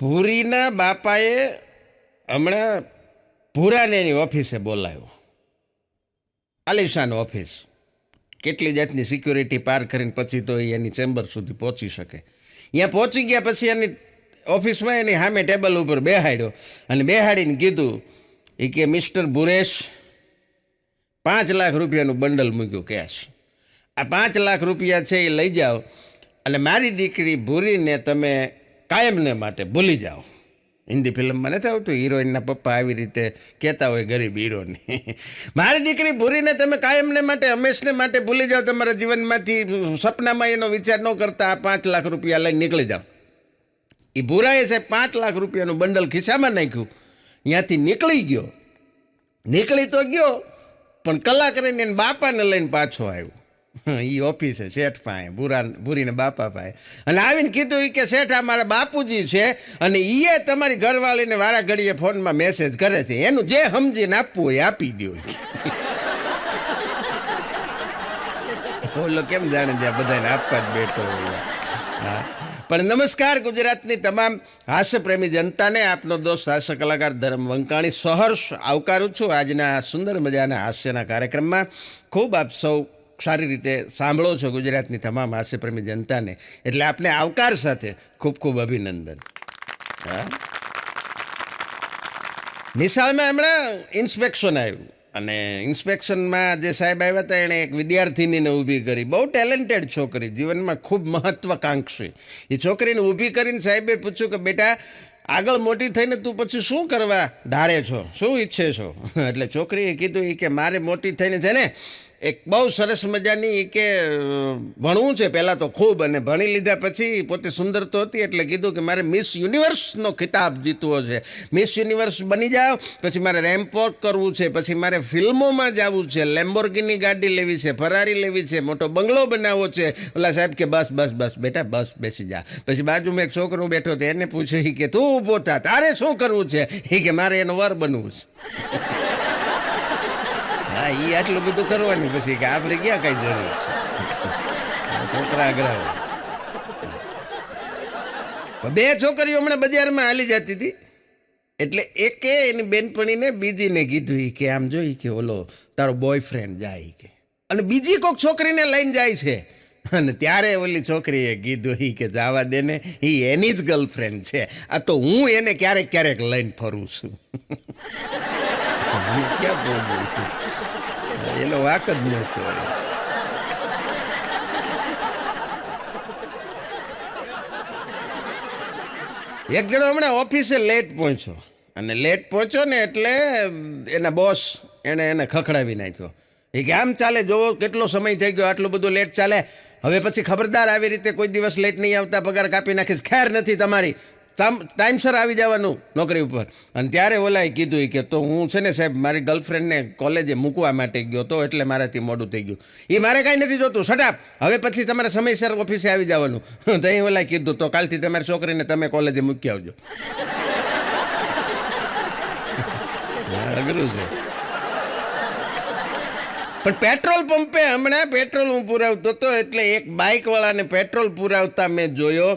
ભૂરીના બાપાએ હમણાં ભૂરાને એની ઓફિસે બોલાવ્યો. આલિશાન ઓફિસ, કેટલી જાતની સિક્યુરિટી પાર કરીને પછી તો એ એની ચેમ્બર સુધી પહોંચી શકે. ત્યાં પહોંચી ગયા પછી એની ઓફિસમાં એની સામે ટેબલ ઉપર બેહાડ્યો અને બેહાડીને કીધું એ કે મિસ્ટર ભુરેશ, 5 લાખ રૂપિયાનું બંડલ મૂક્યું કેશ. આ 5 લાખ રૂપિયા છે એ લઈ જાઓ અને મારી દીકરી ભૂરીને તમે કાયમને માટે ભૂલી જાઓ. હિન્દી ફિલ્મમાં નથી આવતું, હિરોઈનના પપ્પા આવી રીતે કહેતા હોય ગરીબ હીરોને, મારી દીકરી ભૂરીને તમે કાયમને માટે હંમેશને માટે ભૂલી જાઓ, તમારા જીવનમાંથી સપનામાં એનો વિચાર ન કરતા આ 5 લાખ રૂપિયા લઈને નીકળી જાઓ. એ ભૂરાએ સાહેબ 5 લાખ રૂપિયાનું બંડલ ખિસ્સામાં નાખ્યું, ત્યાંથી નીકળી તો ગયો પણ કલાક રહીને એને બાપાને લઈને પાછો આવ્યો. એ ઓફિસે શેઠ પાસે ભૂરીને બાપા પાસે અને આવીને કીધું કે શેઠ આ મારા બાપુજી છે અને એ તમારી ઘરવાળીને વારા ઘડીએ ફોનમાં મેસેજ કરે છે, એનું જે સમજીને આપવું હોય આપી દો. બોલો કેમ જાણે ત્યાં બધાને આપવા જ બેઠો હોય. હા, પણ નમસ્કાર ગુજરાતની તમામ હાસ્યપ્રેમી જનતાને આપનો દોસ્ત હાસ્ય કલાકાર ધર્મ વંકાણી સહર્ષ આવકારું છું આજના સુંદર મજાના હાસ્યના કાર્યક્રમમાં. ખૂબ આપ સૌ સારી રીતે સાંભળો છો ગુજરાતની તમામ હાસ્યપ્રેમી જનતાને, એટલે આપને આવકાર સાથે ખૂબ ખૂબ અભિનંદન. હા, નિશાળમાં હમણાં ઇન્સ્પેક્શન આવ્યું અને ઇન્સ્પેક્શનમાં જે સાહેબ આવ્યા હતા એણે એક વિદ્યાર્થીનીને ઊભી કરી, બહુ ટેલેન્ટેડ છોકરી, જીવનમાં ખૂબ મહત્વાકાંક્ષી. એ છોકરીને ઊભી કરીને સાહેબે પૂછ્યું કે બેટા આગળ મોટી થઈને તું પછી શું કરવા ધારે છો, શું ઈચ્છે છો? એટલે છોકરીએ કીધું કે મારે મોટી થઈને છે ને એક બહુ સરસ મજાની કે ભણવું છે પહેલાં તો ખૂબ, અને ભણી લીધા પછી પોતે સુંદર તો હતી એટલે કીધું કે મારે મિસ યુનિવર્સનો ખિતાબ જીતવો છે. મિસ યુનિવર્સ બની જાઓ પછી મારે રેમ્પ વોક કરવું છે, પછી મારે ફિલ્મોમાં જવું છે, લેમ્બોર્ગિની ગાડી લેવી છે, ફરારી લેવી છે, મોટો બંગલો બનાવવો છે. ઓલા સાહેબ કે બસ બસ બસ બેટા બસ બેસી જા. પછી બાજુમાં એક છોકરો બેઠો હતો, એને પૂછ્યું કે તું ઊભો થા, તારે શું કરવું છે? એ કે મારે એનો વર બનવું છે. હા, એ આટલું બધું કરવાની પછી કે આપણે ક્યાં કઈ જરૂર છે? છોકરા અઘરા. બે છોકરીઓ હમણાં બજારમાં હાલી જતી હતી એટલે એકે એની બેનપણીને બીજીને કીધું કે આમ જોઈ કે ઓલો તારો બોયફ્રેન્ડ જાય કે, અને બીજી કોઈક છોકરીને લઈને જાય છે. અને ત્યારે ઓલી છોકરીએ કીધું કે જવા દે ને, એ એની જ ગર્લફ્રેન્ડ છે, આ તો હું એને ક્યારેક ક્યારેક લઈને ફરું છું. ક્યાં બોલું, એનો વાક જ નહોતો. એક જણો હમણાં ઓફિસે લેટ પહોંચ્યો અને લેટ પહોંચ્યો ને એટલે એના બોસ એને ખખડાવી નાખ્યો. એ કે આમ ચાલે, જોવો કેટલો સમય થઈ ગયો, આટલું બધું લેટ ચાલે, હવે પછી ખબરદાર આવી રીતે કોઈ દિવસ લેટ નહીં આવતા, પગાર કાપી નાખીશ, ખેર નથી તમારી, ટાઈમસર આવી જવાનું નોકરી ઉપર. અને ત્યારે ઓલાએ કીધું કે તો હું છે ને સાહેબ મારી ગર્લફ્રેન્ડને કોલેજે મૂકવા માટે ગયો તો એટલે મારાથી મોડું થઈ ગયું, એ મારે કાંઈ નથી જોતું, શટ હવે પછી તમારે સમયસર ઓફિસે આવી જવાનું. તો અહીં ઓલાએ કીધું તો કાલથી તમારી છોકરીને તમે કોલેજે મૂકી આવજો. અઘરું છે. પણ પેટ્રોલ પંપે હમણાં પેટ્રોલ હું પુરાવતો હતો એટલે એક બાઇકવાળાને પેટ્રોલ પુરાવતા મેં જોયો.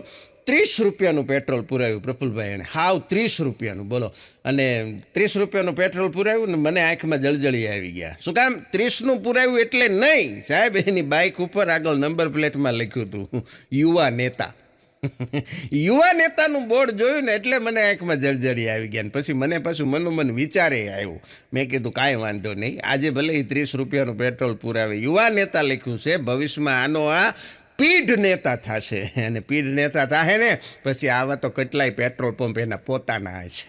30 રૂપિયાનું પેટ્રોલ પુરાવ્યું પ્રફુલભાઈ એણે, હાવ 30 રૂપિયાનું, બોલો. અને 30 રૂપિયાનું પેટ્રોલ પુરાવ્યું ને મને આંખમાં જળજળી આવી ગયા. શું કામ? 30નું પુરાવ્યું એટલે નહીં સાહેબ, એની બાઇક ઉપર આગળ નંબર પ્લેટમાં લખ્યું હતું યુવા નેતા. યુવા નેતાનું બોર્ડ જોયું ને એટલે મને આંખમાં જળજળી આવી ગયા. પછી મને પાછું મનોમન વિચારે આવ્યું, મેં કીધું કાંઈ વાંધો નહીં, આજે ભલે એ 30 રૂપિયાનું પેટ્રોલ પુરાવે, યુવા નેતા લખ્યું છે, ભવિષ્યમાં આનો આ પીઢ નેતા થશે, અને પીઢ નેતા થાય ને પછી આવા તો કેટલાય પેટ્રોલ પંપ એના પોતાના હશે.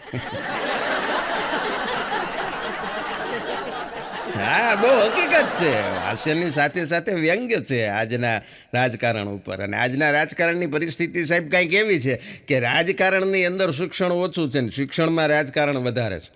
હા, બહુ હકીકત છે. હાસ્યની સાથે સાથે વ્યંગ્ય છે આજના રાજકારણ ઉપર. અને આજના રાજકારણની પરિસ્થિતિ સાહેબ કાંઈક એવી છે કે રાજકારણની અંદર શિક્ષણ ઓછું છે ને શિક્ષણમાં રાજકારણ વધારે છે.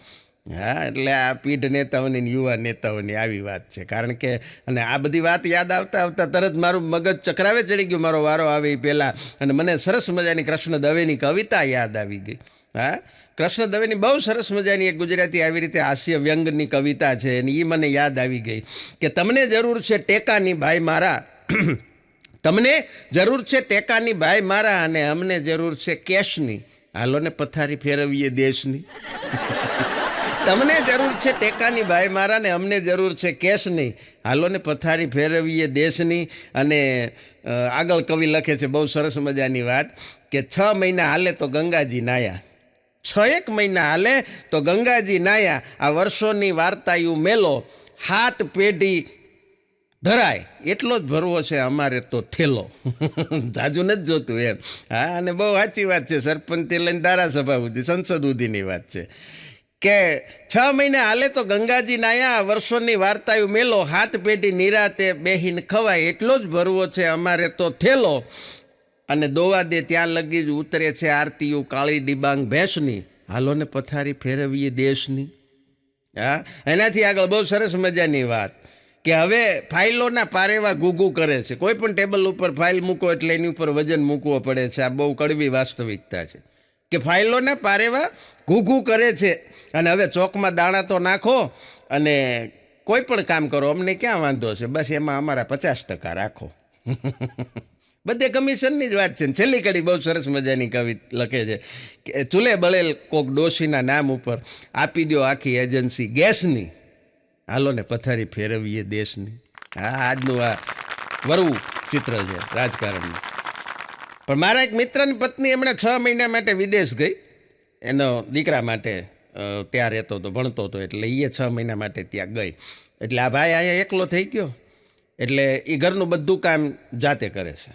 હા, એટલે આ પીઢ નેતાઓની યુવા નેતાઓની આવી વાત છે. કારણ કે અને આ બધી વાત યાદ આવતા આવતા તરત મારું મગજ ચક્રાવે ચડી ગયું, મારો વારો આવે પહેલાં, અને મને સરસ મજાની કૃષ્ણ દવેની કવિતા યાદ આવી ગઈ. હા, કૃષ્ણ દવેની બહુ સરસ મજાની એક ગુજરાતી આવી રીતે હાસ્ય વ્યંગની કવિતા છે અને એ મને યાદ આવી ગઈ કે તમને જરૂર છે ટેકાની ભાઈ મારા, તમને જરૂર છે ટેકાની ભાઈ મારા, અને અમને જરૂર છે કેશની હાલો ને પથારી ફેરવીએ દેશની. તમને જરૂર છે ટેકાની ભાઈ મારા, ને અમને જરૂર છે કેશની. હાલો ને પથારી ફેરવીએ દેશની. અને આગળ કવિ લખે છે બહુ સરસ મજાની વાત કે 6 મહિના હાલે તો ગંગાજી નાયા, 6 મહિના હાલે તો ગંગાજી નાયા, આ વર્ષોની વાર્તાયું મેલો, 7 પેઢી ધરાય એટલો જ ભરવો છે અમારે તો થેલો. જાજુ નથી જોતું એમ. હા, અને બહુ સાચી વાત છે. સરપંચથી લઈને ધારાસભા સુધી, સંસદ સુધીની વાત છે કે 6 મહિના હાલે તો ગંગાજી નાયા, વર્ષોની વાર્તાયું મેલો, 7 પેઢી નિરાતે બેહીને ખવાય એટલો જ ભરવો છે અમારે તો થેલો. અને દોવા દે ત્યાં લગી જ ઉતરે છે આરતીયું કાળી ડિબાંગ ભેંસની, હાલો ને પથારી ફેરવીએ દેશની. હા, એનાથી આગળ બહુ સરસ મજાની વાત કે હવે ફાઇલોના પારેવા ઘૂઘું કરે છે. કોઈ પણ ટેબલ ઉપર ફાઇલ મૂકો એટલે એની ઉપર વજન મૂકવો પડે છે. આ બહુ કડવી વાસ્તવિકતા છે કે ફાઇલોના પારેવા ઘૂઘું કરે છે. અને હવે ચોકમાં દાણા તો નાખો અને કોઈ પણ કામ કરો, અમને ક્યાં વાંધો છે, બસ એમાં અમારા 50% રાખો. બધે કમિશનની જ વાત છે. છેલ્લી કડી બહુ સરસ મજાની કવિ લખે છે કે ચૂલે બળેલ કોક ડોશીના નામ ઉપર આપી દો આખી એજન્સી ગેસની, હાલો ને પથારી ફેરવીએ દેશની. હા, આજનું આ વરવું ચિત્ર છે રાજકારણનું. પણ મારા એક મિત્રની પત્ની હમણાં 6 મહિના માટે વિદેશ ગઈ, એનો દીકરા માટે ત્યાં રહેતો હતો, ભણતો હતો, એટલે એ 6 મહિના માટે ત્યાં ગઈ. એટલે આ ભાઈ અહીંયા એકલો થઈ ગયો. એટલે એ ઘરનું બધું કામ જાતે કરે છે.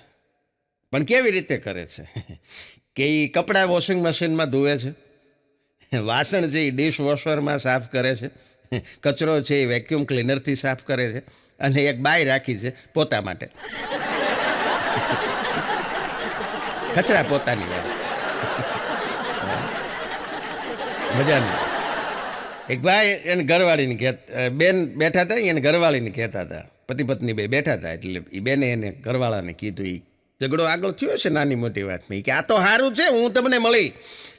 પણ કેવી રીતે કરે છે કે એ કપડાં વોશિંગ મશીનમાં ધોવે છે, વાસણ છે એ ડિશ વોશરમાં સાફ કરે છે, કચરો છે એ વેક્યુમ ક્લીનરથી સાફ કરે છે, અને એક બાઈ રાખી છે પોતા માટે. કચરા પોતાની વાત છે. મજાનું. એક ભાઈ એને ઘરવાળીને બેન બેઠા હતા, એને ઘરવાળીને કહેતા હતા, પતિ પત્ની બે બેઠા હતા. એટલે એ બેને એને ઘરવાળાને કીધું, એ ઝઘડો આગળ થયો છે નાની મોટી વાતમાં, કે આ તો સારું છે હું તમને મળી.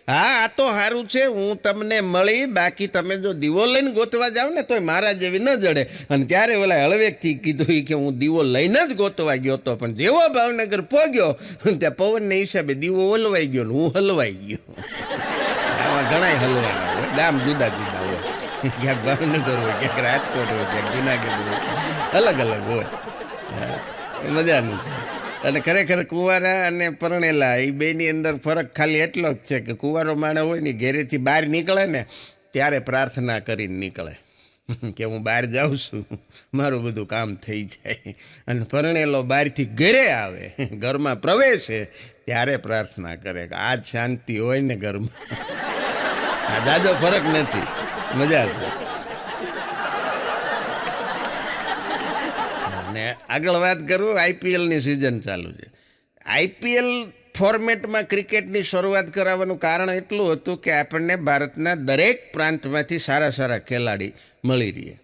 હા, આ તો સારું છે હું તમને મળી, બાકી તમે જો દીવો લઈને ગોતવા જાવ ને તોય મારા જેવી ન જડે. અને ત્યારે ઓલા હળવેકથી કીધું કે હું દીવો લઈને જ ગોતવા ગયો હતો, પણ જેવો ભાવનગર પહોંચ્યો ત્યાં પવનને હિસાબે દીવો ઓલવાઈ ગયો ને હું હલવાઈ ગયો. આમાં ઘણાય હલવાના હોય, ગામ જુદા જુદા હોય, ક્યાંક ભાવનગર હોય, ક્યાંક રાજકોટ હોય, ક્યાંક જુનાગઢ હોય, અલગ અલગ હોય. મજાનું છે. અને ખરેખર કુંવારા અને પરણેલા એ બેની અંદર ફરક ખાલી એટલો જ છે કે કુંવારો માણસ હોય ને ઘેરેથી બહાર નીકળે ને ત્યારે પ્રાર્થના કરીને નીકળે કે હું બહાર જાઉં છું, મારું બધું કામ થઈ જાય. અને પરણેલો બહારથી ઘરે આવે, ઘરમાં પ્રવેશે ત્યારે પ્રાર્થના કરે કે આજ શાંતિ હોય ને ઘરમાં. આ જાજો ફરક નથી. મજા છે. અને આગળ વાત કરું, આઈપીએલની સિઝન ચાલુ છે. આઈપીએલ ફોર્મેટમાં ક્રિકેટની શરૂઆત કરાવવાનું કારણ એટલું હતું કે આપણને ભારતના દરેક પ્રાંતમાંથી સારા સારા ખેલાડી મળી રહે,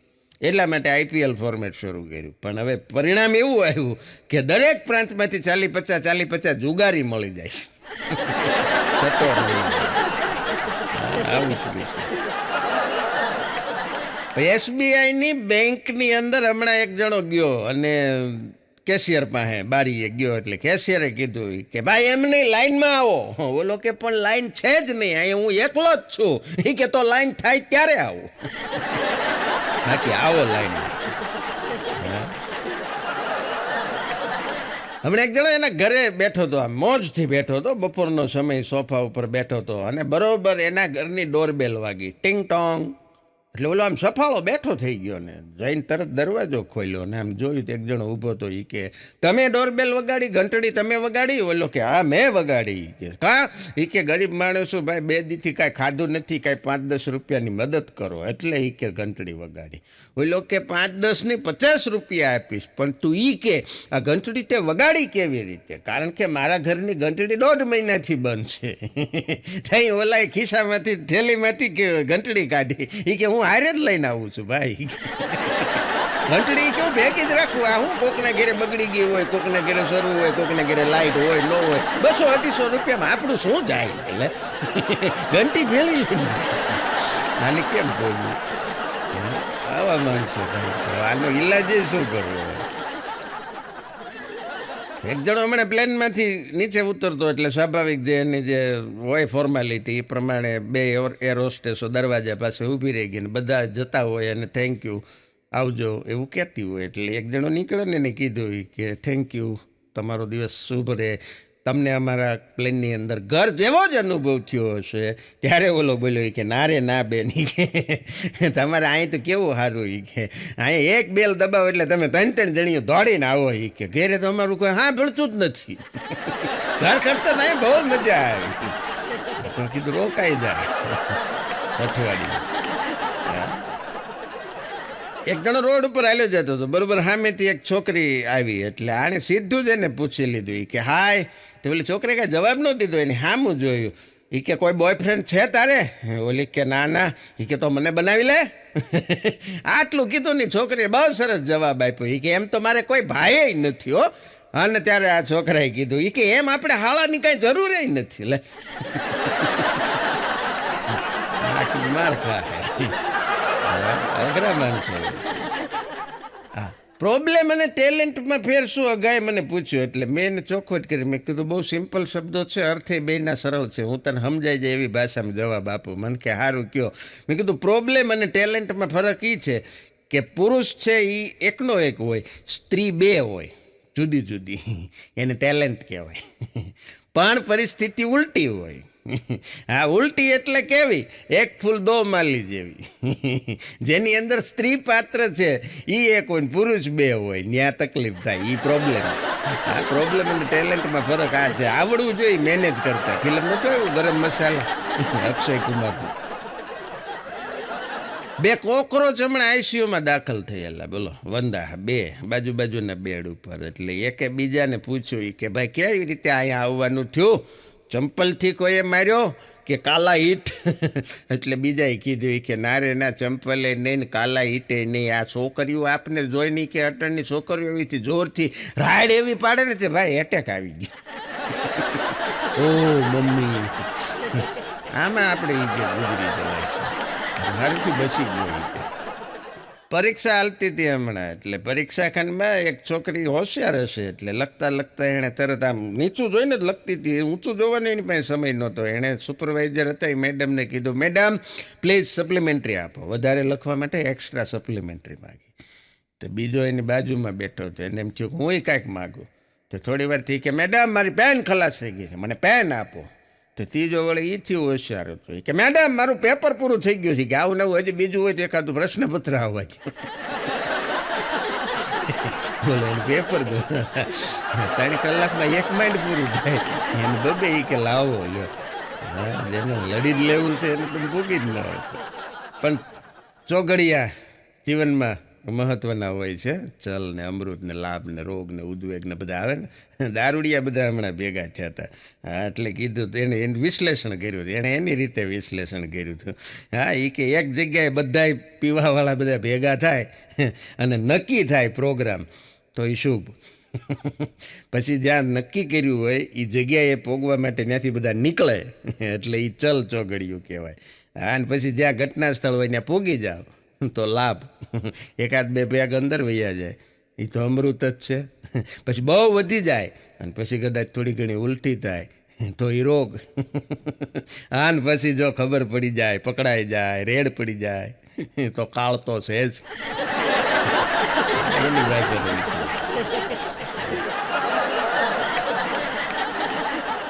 એટલા માટે આઈપીએલ ફોર્મેટ શરૂ કર્યું. પણ હવે પરિણામ એવું આવ્યું કે દરેક પ્રાંતમાંથી 40-50 જુગારી મળી જાય છે. આવું થયું છે. એસબીઆઈની બેંકની અંદર હમણાં એક જણો ગયો અને કેશિયર પાસે બારીએ ગયો, એટલે કેશિયરે કીધું કે ભાઈ એમને લાઈનમાં આવો. ઓલો કે પણ લાઈન છે જ નહીં, અહીં હું એકલો જ છું. એ કે તો લાઈન થાય ત્યારે આવું, બાકી આવો લાઈન. હમણાં એક જણો એના ઘરે બેઠો હતો, આમ મોજથી બેઠો હતો, બપોરનો સમય સોફા ઉપર બેઠો હતો, અને બરોબર એના ઘરની ડોરબેલ વાગી, ટિંગ ટોંગ. એટલે ઓલો આમ સફાળો બેઠો થઈ ગયો ને જઈને તરત દરવાજો ખોલ્યો ને આમ જોયું તો એક જણો ઊભો હતો. એ કે તમે ડોરબેલ વગાડી, ઘંટડી તમે વગાડી? ઓલો કે હા મેં વગાડી. કે કાં? એ કે ગરીબ માણસો ભાઈ 2 દીથી કાંઈ ખાધું નથી, કાંઈ 5-10 રૂપિયાની મદદ કરો એટલે એ કે ઘંટડી વગાડી. ઓલો કે 5-10 નહીં 50 રૂપિયા આપીશ, પણ તું એ કે આ ઘંટડી તે વગાડી કેવી રીતે? કારણ કે મારા ઘરની ઘંટડી 1.5 મહિનાથી બંધ છે. થઈ ઓલાએ ખિસ્સામાંથી થેલીમાંથી કે ઘંટડી કાઢી. એ કે હું હારે જ લઈને આવું છું ભાઈ. ઘંટડી કેવું ભેગી જ રાખવું. આ હું કોકને ઘરે બગડી ગઈ હોય, કોકને ઘરે શરૂ હોય, કોકને ઘરે લાઇટ હોય ન હોય, 200-250 રૂપિયામાં આપણું શું જાય? એટલે ઘંટી ભેળી લઈને આને કેમ બોલવું? આવા માણસો આનો ઈલાજ શું કરવો? એક જણો હમણાં પ્લેનમાંથી નીચે ઉતરતો એટલે સ્વાભાવિક જે એની જે હોય ફોર્માલિટી એ પ્રમાણે બે એર હોસ્ટેસો દરવાજા પાસે ઊભી રહી ગઈ ને બધા જતા હોય અને થેન્ક યુ આવજો એવું કહેતી હોય એટલે એક જણો નીકળ્યો ને એને કીધું કે થેન્ક યુ, તમારો દિવસ શુભ રહે, તમને અમારા પ્લેનની અંદર ઘર જેવો જ અનુભવ થયો હશે. ત્યારે ઓલો બોલ્યો કે ના રે ના બેન, કે તમારે અહીં તો કેવું સારું કે અહીં એક બેલ દબાવો એટલે તમે 3-3 જણીઓ દોડીને આવો કે ઘેરે તો અમારું કોઈ હા ભળતું જ નથી. ઘર કરતા અહીં બહુ મજા આવી. તો કીધું રોકાઈ જાય અઠવાડિયું. એક જણો રોડ ઉપર હાલ્યો જતો હતો, બરોબર સામેથી એક છોકરી આવી એટલે આણે સીધું જ એને પૂછી લીધું કે હાય. તો ઓલી છોકરી કાંઈ જવાબ ન દીધો, એને સામું જોયું. એ કે કોઈ બોયફ્રેન્ડ છે તારે? ઓલી કે ના ના. એ કે તો મને બનાવી લે. આટલું કીધું ને છોકરીએ બહુ સરસ જવાબ આપ્યો. એ કે એમ તો મારે કોઈ ભાઈ નથી હો. અને ત્યારે આ છોકરાએ કીધું એ કે એમ આપણે હાળાની કાંઈ જરૂર નથી. લે માર ખા અઘરા માણસો. હા, પ્રોબ્લેમ અને ટેલેન્ટમાં ફેર શું અગાએ મને પૂછ્યું એટલે મેં એને ચોખવટ કરી. મેં કીધું બહુ સિમ્પલ શબ્દો છે, અર્થે બેના સરળ છે, હું તને સમજાઈ જાય એવી ભાષામાં જવાબ આપું. મને કે સારું કયો. મેં કીધું પ્રોબ્લેમ અને ટેલેન્ટમાં ફરક એ છે કે પુરુષ છે એ એકનો એક હોય, સ્ત્રી બે હોય જુદી જુદી, એને ટેલેન્ટ કહેવાય. પણ પરિસ્થિતિ ઉલટી હોય. હા, ઉલટી એટલે કેવી? એક ફૂલ દો માલી જેવી. જેની અંદર સ્ત્રી પાત્ર છે એ એક હોય, પુરુષ બે હોય, ત્યાં તકલીફ થાય. એ પ્રોબ્લેમ છે. આ પ્રોબ્લેમ અને ટેલેન્ટમાં ફરક આ છે. આવડવું જોઈએ મેનેજ કરતા. ફિલ્મ નતો એવું ગરમ મસાલા અક્ષય કુમારનું. બે કોકરોચ હમણાં આઈસીયુમાં દાખલ થયેલા, બોલો વંદા, બે બાજુના બેડ ઉપર. એટલે એકે બીજાને પૂછ્યું કે ભાઈ કેવી રીતે અહીંયા આવવાનું થયું? ચંપલથી કોઈએ માર્યો કે કાલા ઈંટ? એટલે બીજાએ કીધું કે ના રે ના, ચંપલે નહીં ને કાલા ઈંટે નહીં. આ છોકરીઓ આપને જોઈ નહીં કે અટણની છોકરીઓ એવીથી જોરથી રાઈડ એવી પાડે ને તે ભાઈ એટેક આવી ગયો. ઓ મમ્મી, આમાં આપણે ગુજરી જવાય છે. હારથી બચી ગયો. પરીક્ષા હાલતી હતી હમણાં, એટલે પરીક્ષા ખંડમાં એક છોકરી હોશિયાર હશે એટલે લખતા એણે તરત આમ નીચું જોઈને જ લખતી હતી. ઊંચું જોવાનો એની પાસે સમય નહોતો. એણે સુપરવાઇઝર હતા એ મેડમને કીધું મેડમ પ્લીઝ સપ્લિમેન્ટરી આપો. વધારે લખવા માટે એક્સ્ટ્રા સપ્લિમેન્ટરી માગી. તો બીજો એની બાજુમાં બેઠો હતો, એને એમ થયું કે હું કાંઈક માગું. તો થોડી વાર થઈ કે મેડમ મારી પેન ખલાસ થઈ ગઈ છે, મને પેન આપો. તો ત્રીજો વળી એથી હોશિયાર હતો કે મેડમ મારું પેપર પૂરું થઈ ગયું છે, કે આવું નવું હજી બીજું હોય તો એકાદું પ્રશ્નપત્ર આવવા છે. બોલો એનું પેપર 3 કલાકમાં એક માઇન્ડ પૂરું થાય. એને બબે કે લાવો લ્યો. હા, જેને લડી જ લેવું છે એને તમે ભૂગી જ ન હોય. પણ ચોઘડિયા જીવનમાં મહત્ત્વના હોય છે. ચલ ને અમૃત ને લાભ ને રોગ ને ઉદ્વેગ ને બધા આવે ને. દારૂડિયા બધા હમણાં ભેગા થયા હતા. હા, એટલે કીધું એને એનું વિશ્લેષણ કર્યું હતું. એણે એની રીતે વિશ્લેષણ કર્યું હતું. હા, એ કે એક જગ્યાએ બધાય પીવાવાળા બધા ભેગા થાય અને નક્કી થાય પ્રોગ્રામ તો એ શુભ. પછી જ્યાં નક્કી કર્યું હોય એ જગ્યાએ પોગવા માટે ત્યાંથી બધા નીકળે એટલે એ ચલ ચોઘડિયું કહેવાય. હા, અને પછી જ્યાં ઘટના સ્થળ હોય ત્યાં પોગી જાઓ તો લાભ. એકાદ બે ભેગ અંદર વૈયા જાય એ તો અમૃત જ છે. પછી બહુ વધી જાય અને પછી કદાચ થોડી ઘણી ઉલટી થાય તો એ રોગ. આન પછી જો ખબર પડી જાય, પકડાઈ જાય, રેડ પડી જાય તો કાળ તો છે જ. એની ભાષા રહી છે.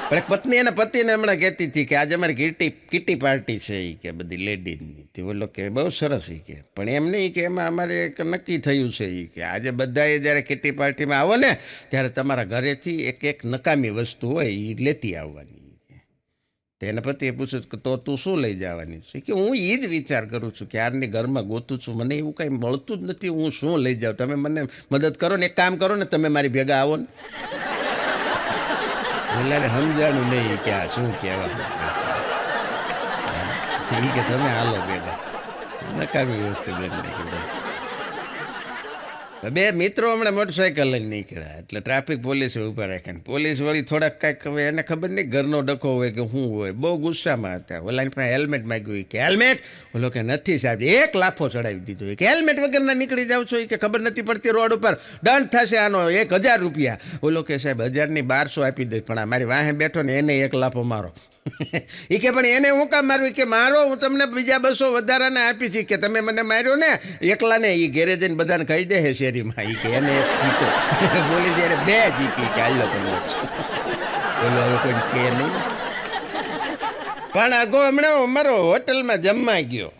પણ એક પત્ની એના પતિને હમણાં કહેતી હતી કે આજે અમારી કિટી પાર્ટી છે એ કે બધી લેડીઝની. તે બોલો કે બહુ સરસ એ કે, પણ એમ નહીં કે એમાં અમારે એક નક્કી થયું છે એ કે આજે બધાએ જ્યારે કિટી પાર્ટીમાં આવો ને ત્યારે તમારા ઘરેથી એક નકામી વસ્તુ હોય એ લેતી આવવાની. તો એના પતિએ પૂછ્યું કે તો તું શું લઈ જવાની છે? કે હું એ જ વિચાર કરું છું કે યારની ઘરમાં ગોતું છું, મને એવું કાંઈ મળતું જ નથી, હું શું લઈ જાઉં? તમે મને મદદ કરો ને, એક કામ કરો ને, તમે મારી ભેગા આવો ને. પેલાને સમજાણું નહીં કે આ શું કહેવાનું કે તમે હાલો ભેગા. નકામી વસ્તુ બેન. બે મિત્રો હમણાં મોટરસાઇકલ લઈને નીકળ્યા એટલે ટ્રાફિક પોલીસે ઊભા રાખ્યા. પોલીસ વળી થોડાક કાંઈક હવે એને ખબર નહીં ઘરનો ડખો હોય કે શું હોય, બહુ ગુસ્સામાં હતા. ઓલાની પાસે હેલ્મેટ માગ્યું કે હેલ્મેટ, ઓલો કે નથી સાહેબ, એક લાફો ચડાવી દીધો કે હેલ્મેટ વગરના નીકળી જાવ છો કે ખબર નથી પડતી રોડ ઉપર, દંડ થશે આનો 1000 રૂપિયા. ઓલો કે સાહેબ 1000 ની 1200 આપી દઈશ, પણ આ મારી વાહે બેઠો ને એને એક લાફો મારો. એ કે પણ એને હું કામ મારું કે મારો, હું તમને બીજા 200 વધારાને આપી છે કે તમે મને માર્યો ને એકલાને. એ ઘેરે જઈને બધાને કહી દે છે શેરીમાં એ કે એને એક જીતો બોલી જ્યારે 2 જીતી કે આલ્લો બોલો હવે કોઈ કે નહીં. પણ આગો હમણાં અમારો હોટલમાં જમવા ગયો,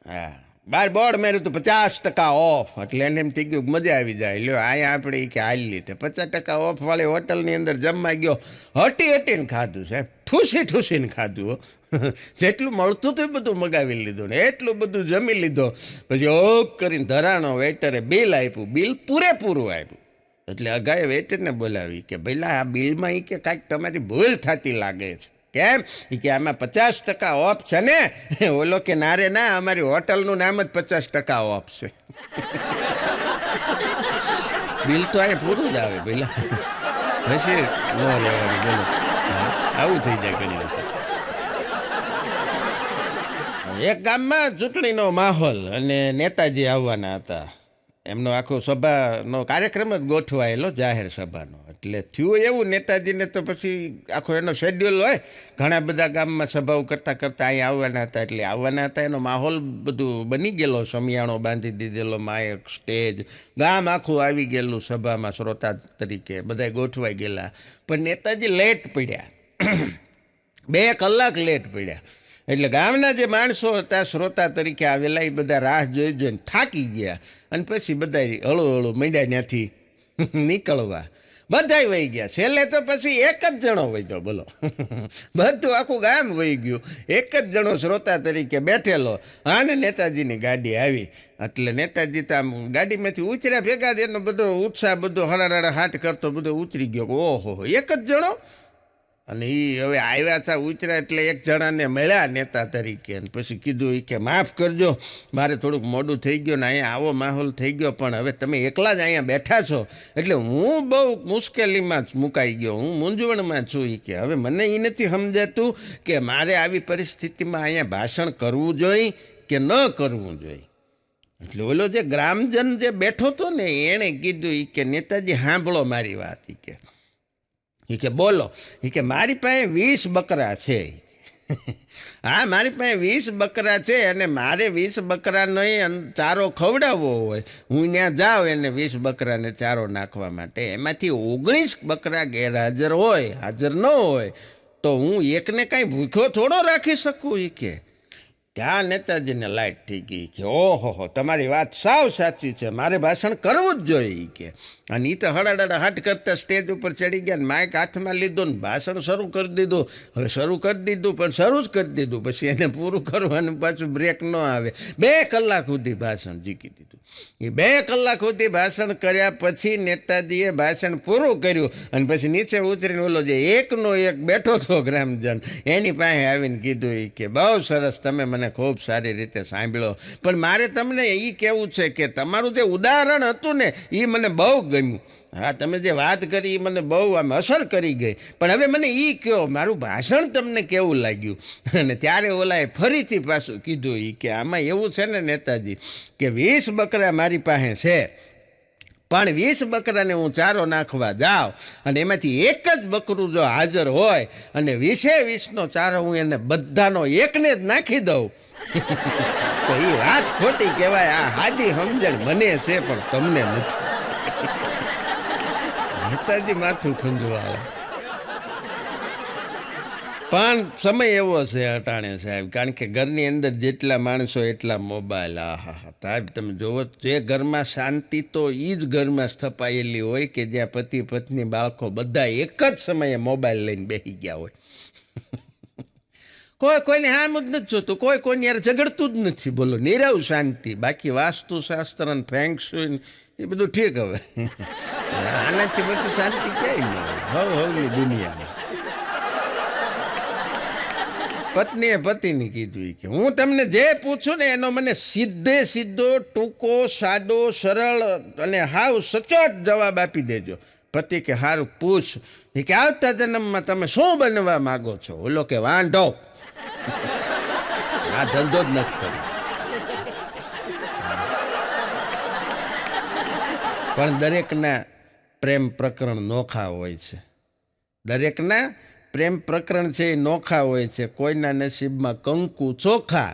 હા બાર બોર્ડ માર્યું હતું 50% ઓફ, એટલે એને એમ થઈ ગયું મજા આવી જાય, લ્યો અહીંયા આપણે કે હાલ લીધે 50% ઓફ વાળી હોટલની અંદર જમવા ગયો. હટીને ખાધું સાહેબ, ઠૂસીને ખાધું. જેટલું મળતું હતું બધું મગાવી લીધું ને એટલું બધું જમી લીધો. પછી ઓક કરીને ધરાણો વેઇટરે બિલ આપ્યું, બિલ પૂરેપૂરું આપ્યું. એટલે અગાએ વેઇટરને બોલાવી કે ભઈલા આ બિલમાં એ કે કાંઈક તમારી ભૂલ થતી લાગે છે. કેમ? એ કે આમાં 50% ઓફ છે ને. ઓલો કે ના રે ના, અમારી હોટલનું નામ જ 50% ઓફ છે. બિલ તો અહીંયા પૂરું જ આવે પેલા, પછી ન રહેવાનું. બોલો આવું થઈ જાય ઘણી વખત. એક ગામમાં ચૂંટણીનો માહોલ અને નેતાજી આવવાના હતા. એમનો આખો સભાનો કાર્યક્રમ જ ગોઠવાયેલો, જાહેર સભાનો. એટલે થયું એવું, નેતાજીને તો પછી આખો એનો શેડ્યુલ હોય, ઘણા બધા ગામમાં સભાઓ કરતાં અહીંયા આવવાના હતા. એટલે આવવાના હતા, એનો માહોલ બધું બની ગયેલો, સમિયાણો બાંધી દીધેલો, માયક, સ્ટેજ, ગામ આખું આવી ગયેલું સભામાં શ્રોતા તરીકે બધા ગોઠવાઈ ગયેલા. પણ નેતાજી લેટ પડ્યા, 2 કલાક લેટ પડ્યા. એટલે ગામના જે માણસો હતા શ્રોતા તરીકે આવેલા એ બધા રાહ જોઈને થાકી ગયા, અને પછી બધા હળું માંડ્યા ત્યાંથી નીકળવા. બધાય વહી ગયા. છેલ્લે તો પછી એક જ જણો વહ્યો. બોલો, બધું આખું ગામ વહી ગયું, એક જ જણો શ્રોતા તરીકે બેઠેલો. અને નેતાજીની ગાડી આવી. એટલે નેતાજી તો આમ ગાડીમાંથી ઉતર્યા ભેગા જ એનો બધો ઉત્સાહ બધો હળાડા હાથ કરતો બધો ઉતરી ગયો. ઓહો, એક જ જણો. અને એ હવે આવ્યા હતા ઉતર્યા એટલે એક જણાને મળ્યા નેતા તરીકે, અને પછી કીધું એ કે માફ કરજો, મારે થોડુંક મોડું થઈ ગયું ને અહીંયા આવો માહોલ થઈ ગયો, પણ હવે તમે એકલા જ અહીંયા બેઠા છો એટલે હું બહુ મુશ્કેલીમાં મુકાઈ ગયો, હું મૂંઝવણમાં છું. એ કે હવે મને એ નથી સમજાતું કે મારે આવી પરિસ્થિતિમાં અહીંયા ભાષણ કરવું જોઈએ કે ન કરવું જોઈએ. એટલે ઓલો જે ગ્રામજન જે બેઠો હતો ને એણે કીધું એ કે નેતાજી સાંભળો મારી વાત. એ કે બોલો. એ કે મારી પાસે 20 બકરા છે. હા, મારી પાસે 20 બકરા છે અને મારે 20 બકરાનો ચારો ખવડાવવો હોય, હું ત્યાં જાઉં એને 20 બકરાને ચારો નાખવા માટે, એમાંથી 19 બકરા ગેરહાજર હોય, હાજર ન હોય, તો હું એકને કાંઈ ભૂખ્યો થોડો રાખી શકું. એ કે ત્યાં નેતાજીને લાઈટ થઈ ગઈ કે ઓહો તમારી વાત સાવ સાચી છે, મારે ભાષણ કરવું જ જોઈએ. કે અને એ તો હડાડા હાટ કરતાં સ્ટેજ ઉપર ચડી ગયા, માઇક હાથમાં લીધો ને ભાષણ શરૂ કરી દીધું. હવે શરૂ કરી દીધું પણ શરૂ જ કરી દીધું, પછી એને પૂરું કરવાનું પાછું બ્રેક ન આવે. 2 કલાક સુધી ભાષણ જીકી દીધું. એ 2 કલાક સુધી ભાષણ કર્યા પછી નેતાજીએ ભાષણ પૂરું કર્યું અને પછી નીચે ઉતરીને ઓલો જે એકનો એક બેઠો હતો ગ્રામજન એની પાસે આવીને કીધું કે બહુ સરસ, તમે મને ખૂબ સારી રીતે સાંભળ્યો, પણ મારે તમને એ કહેવું છે કે તમારું જે ઉદાહરણ હતું ને એ મને બહુ ગમ્યું. હા, તમે જે વાત કરી એ મને બહુ આમ અસર કરી ગઈ, પણ હવે મને એ કહો મારું ભાષણ તમને કેવું લાગ્યું. અને ત્યારે ઓલાએ ફરીથી પાછું કીધું કે આમાં એવું છે ને નેતાજી કે 20 બકરા મારી પાસે છે, પણ 20 બકરાને હું ચારો નાખવા જાઉં અને એમાંથી એક જ બકરું જો હાજર હોય અને 20નો ચારો હું એને બધાનો એકને જ નાખી દઉં તો એ વાત ખોટી કહેવાય. આ હાદી સમજણ મને છે પણ તમને નથી. નેતાજી માથું ખંજવાળે. પણ સમય એવો છે અટાણે સાહેબ, કારણ કે ઘરની અંદર જેટલા માણસો એટલા મોબાઈલ. આહા સાહેબ, તમે જોવો જે ઘરમાં શાંતિ તો એ જ ઘરમાં સ્થપાયેલી હોય કે જ્યાં પતિ પત્ની બાળકો બધા એક જ સમયે મોબાઈલ લઈને બેસી ગયા હોય. કોઈને હામ જ નથી જોતું, કોઈની યાર ઝઘડતું જ નથી. બોલો, નીરવ શાંતિ. બાકી વાસ્તુશાસ્ત્ર અને ફેંગ શુઈ એ બધું ઠીક. હવે આનાથી બધું શાંતિ ક્યાંય નહીં હવની દુનિયામાં. પત્નીએ પતિની કીધું કે હું તમને જે પૂછું ને એનો મને સીધે સીધો ટૂંકો સાદો સરળ અને હાવ સચોટ જવાબ આપી દેજો. પતિ કે હારું પૂછ. એ કે આવતા જન્મમાં તમે શું બનવા માગો છો? ઓલો કે વાંઢો. આ ધંધો જ નથી કર્યો. પણ દરેકના પ્રેમ પ્રકરણ નોખા હોય છે. દરેકના પ્રેમ પ્રકરણ છે એ નોખા હોય છે. કોઈના નસીબમાં કંકુ ચોખા,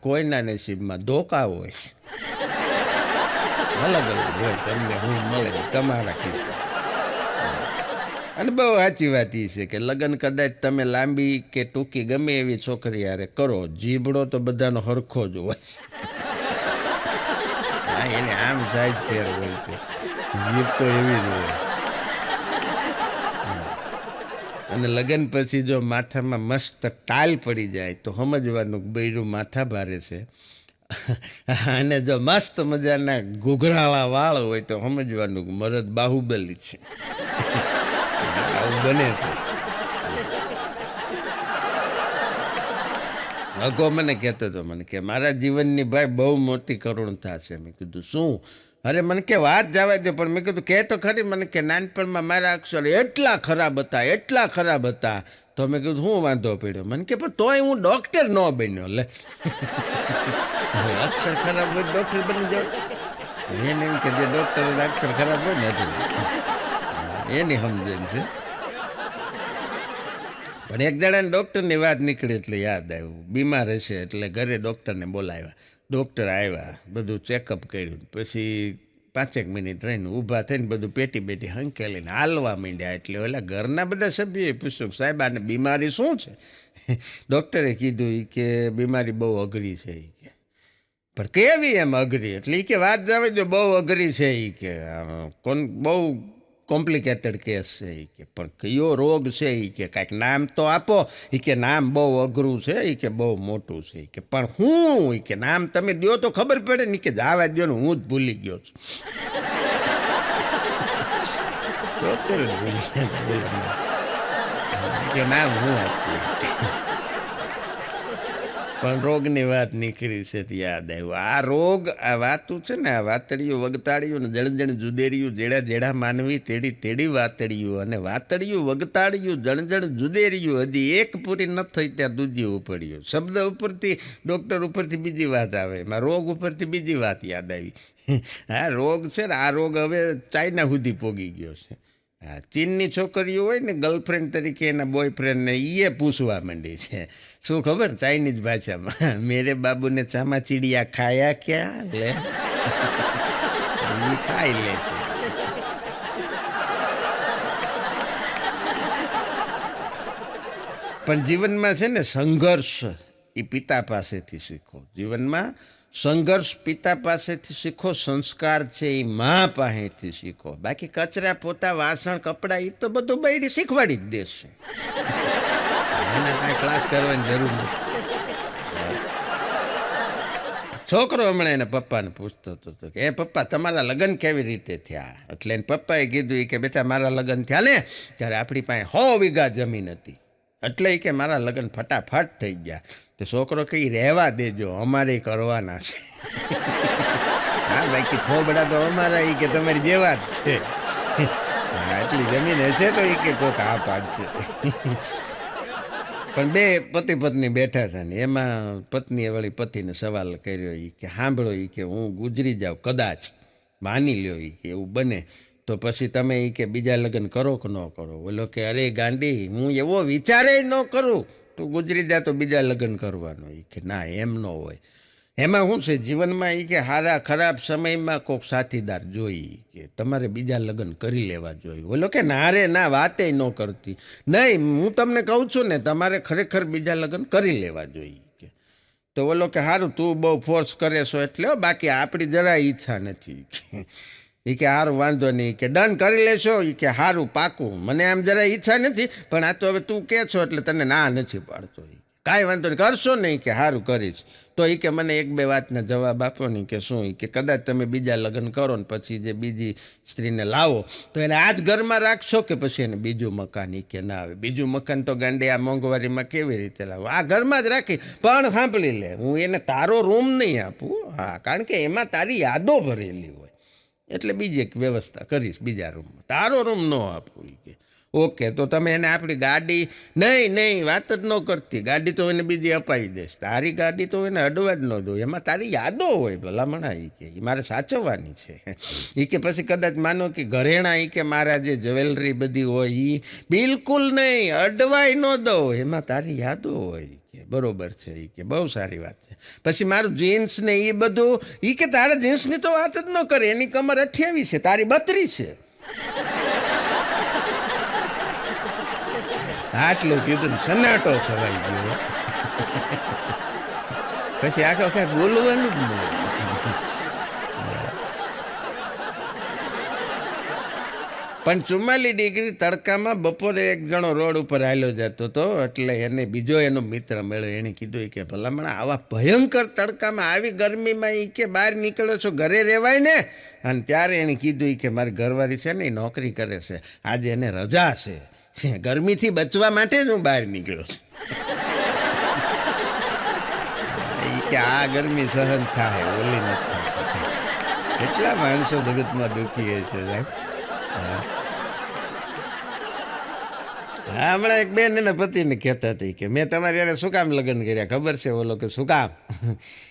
કોઈના નસીબમાં ધોકા હોય છે. અલગ અલગ હોય. તમને હું મળે તમારા કિસ્સા. અને બહુ સાચી વાત એ છે કે લગ્ન કદાચ તમે લાંબી કે ટૂંકી ગમે એવી છોકરી યારે કરો, જીભડો તો બધાનો હરખો જ હોય છે. હા, એને આમ સાઈઝ ફેર હોય છે. જીભ તો એવી જ હોય. અને લગ્ન પછી જો માથામાં મસ્ત ટાલ પડી જાય તો સમજવાનું બૈરું માથા ભારે છે. અને જો મસ્ત મજાના ઘૂઘરાળા વાળ હોય તો સમજવાનું મરદ બાહુબલી છે. આવું બને છે. અગો મને કહેતો હતો, મને કે મારા જીવનની ભાઈ બહુ મોટી કરુણતા છે. મેં કીધું શું? અરે મને કે વાત જવા દે, પણ મેં કીધું કે તો ખરી. મને કે નાનપણમાં મારા અક્ષર એટલા ખરાબ હતા, એટલા ખરાબ હતા. તો મેં કીધું શું વાંધો પડ્યો? મને કે પણ તોય હું ડૉક્ટર ન બન્યો. લે અક્ષર ખરાબ હોય ડૉક્ટર બની જાવ? એને એમ કે જે ડૉક્ટર અક્ષર ખરાબ હોય ને હજુ એની સમજણ છે. પણ એક જણાને ડૉક્ટરની વાત નીકળી એટલે યાદ આવ્યું. બીમાર હશે એટલે ઘરે ડૉક્ટરને બોલાવ્યા. ડૉક્ટર આવ્યા, બધું ચેકઅપ કર્યું. પછી 5 મિનિટ રહીને ઊભા થઈને બધું પેટી બેટી હંકેલીને હાલવા માંડ્યા. એટલે ઓલા ઘરના બધા સભ્યોએ પૂછ્યું, સાહેબ આને બીમારી શું છે? ડૉક્ટરે કીધું કે બીમારી બહુ અઘરી છે. એ કે પણ કેવી એમ અઘરી? એટલે એ કે વાત જવા દો, બહુ અઘરી છે. એ કે બહુ કોમ્પ્લિકેટેડ કેસ છે. એ કે પણ કયો રોગ છે? એ કે કાંઈક નામ તો આપો. એ કે નામ બહુ અઘરું છે. એ કે બહુ મોટું છે. એ કે પણ હું? એ કે નામ તમે દો તો ખબર પડે ને. કે જવા દો ને, હું જ ભૂલી ગયો છું. ડૉક્ટર જ ભૂલી ગયા કે નામ હું આપું. પણ રોગની વાત નીકળી છે તો યાદ આવ્યું. આ રોગ, આ વાતું છે ને, આ વાતળિયું વગતાળિયું ને જણજણ જુદેરિયું, જેડા જેડા માનવી તેડી તેડી વાતળિયું, અને વાતળિયું વગતાળિયું જણજણ જુદેરિયું, હજી એક પૂરી ન થઈ ત્યાં દૂજી ઉપડ્યું. શબ્દ ઉપરથી, ડૉક્ટર ઉપરથી બીજી વાત આવે, એમાં રોગ ઉપરથી બીજી વાત યાદ આવી. આ રોગ છે ને, આ રોગ હવે ચાઇના સુધી પોગી ગયો છે. હા, ચીનની છોકરીઓ હોય ને ગર્લફ્રેન્ડ તરીકે એના બોયફ્રેન્ડને એ પૂછવા માંડી છે. શું ખબર? ચાઇનીઝ ભાષામાં, મેરે બાબુને ચામા ચીડિયા ખાયા ક્યાં? લે એ ખાઈ લે છે. પણ જીવનમાં છે ને સંઘર્ષ એ પિતા પાસેથી શીખો. જીવનમાં સંઘર્ષ પિતા પાસેથી શીખો. સંસ્કાર છે એ મા પાસેથી શીખો. બાકી કચરા પોતા વાસણ કપડાં એ તો બધું બૈરી શીખવાડી જ દેશે. એના કાંઈ ક્લાસ કરવાની જરૂર નથી. છોકરો હમણાં એના પપ્પાને પૂછતો હતો કે પપ્પા તમારા લગ્ન કેવી રીતે થયા? એટલે એને પપ્પાએ કીધું કે બેટા મારા લગ્ન થયા ને ત્યારે આપણી પાસે 100 વીઘા જમીન હતી. એટલે કે મારા લગ્ન ફટાફટ થઈ ગયા. તો છોકરો કહી રહેવા દેજો, અમારે કરવાના છે. હા બાકી થોબડા તો અમારા એ કે તમારી જેવા જ છે. હા એટલી જમીન હશે તો એ કે કોક આ પાડશે. પણ બે પતિ પત્ની બેઠા હતા ને એમાં પત્નીએ વળી પતિને સવાલ કર્યો. એ કે સાંભળો, એ કે હું ગુજરી જાઉં, કદાચ માની લ્યો એ કે એવું બને તો પછી તમે એ કે બીજા લગ્ન કરો કે ન કરો? બોલો કે અરે ગાંડી, હું એવો વિચારે ન કરું. તું ગુજરી જા તો બીજા લગ્ન કરવાનો? એ કે ના, એમ ન હોય. એમાં શું છે જીવનમાં? એ કે સારા ખરાબ સમયમાં કોઈક સાથીદાર જોઈ, કે તમારે બીજા લગ્ન કરી લેવા જોઈએ. બોલો કે ના રે ના, વાતે ન કરતી. નહીં, હું તમને કહું છું ને, તમારે ખરેખર બીજા લગ્ન કરી લેવા જોઈએ. કે તો બોલો કે સારું, તું બહુ ફોર્સ કરે છો એટલે, બાકી આપણી જરાય ઈચ્છા નથી. એ કે સારું વાંધો નહીં, કે ડન કરી લેશો? એ કે સારું પાકું, મને આમ જરા ઈચ્છા નથી, પણ આ તો હવે તું કહે છો એટલે તને ના નથી પાડતો. કાંઈ વાંધો નહીં, કરશો નહીં કે સારું કરીશ. તો એ કે મને એક બે વાતના જવાબ આપો નહીં કે શું, કે કદાચ તમે બીજા લગ્ન કરો ને પછી જે બીજી સ્ત્રીને લાવો તો એને આ જ ઘરમાં રાખશો કે પછી એને બીજું મકાન, એ કે ના આવે બીજું મકાન તો ગાંડે આ મોંઘવારીમાં કેવી રીતે લાવો, આ ઘરમાં જ રાખી. પણ સાંભળી લે, હું એને તારો રૂમ નહીં આપું, હા, કારણ કે એમાં તારી યાદો ભરેલી હોય, એટલે બીજી એક વ્યવસ્થા કરીશ બીજા રૂમમાં, તારો રૂમ ન આપું. એ કે ઓકે, તો તમે એને આપણી ગાડી, નહીં વાત જ ન કરતી, ગાડી તો એને બીજી અપાવી દઈશ, તારી ગાડી તો એને અડવા જ ન દો, એમાં તારી યાદો હોય ભલામણા. એ કે એ મારે સાચવવાની છે. એ કે પછી કદાચ માનો કે ઘરેણા, એ કે મારા જે જ્વેલરી બધી હોય એ બિલકુલ નહીં, અડવાય ન દો, એમાં તારી યાદો હોય. કે બરોબર છે. એ કે બહુ સારી વાત છે. પછી મારું જીન્સ ને એ બધું, એ કે તારા જીન્સની તો વાત જ ન કરે, એની કમર 28 છે, તારી 32 છે. આટલું કીધું ને સન્નાટો છવાઈ ગયો. પછી આખો કાંઈ બોલવાનું જ નહીં. પણ 44 ડિગ્રી તડકામાં બપોરે એક જણો રોડ ઉપર હાલ્યો જતો હતો, એટલે એને બીજો એનો મિત્ર મળ્યો. એણે કીધું કે ભલામણ આવા ભયંકર તડકામાં આવી ગરમીમાં એ કે બહાર નીકળ્યો છો, ઘરે રહેવાય ને. અને ત્યારે એણે કીધું કે મારી ઘરવાળી છે ને એ નોકરી કરે છે, આજે એને રજા છે, ગરમીથી બચવા માટે જ હું બહાર નીકળ્યો છું. એ કે આ ગરમી સહન થાય, ઓલી નથી. કેટલા માણસો જગતમાં દુઃખી છે સાહેબ. હા, હમણાં એક બેન એના પતિને કહેતા હતી કે મેં તમારે યારે શું કામ લગ્ન કર્યા ખબર છે? ઓલો કે શું કામ?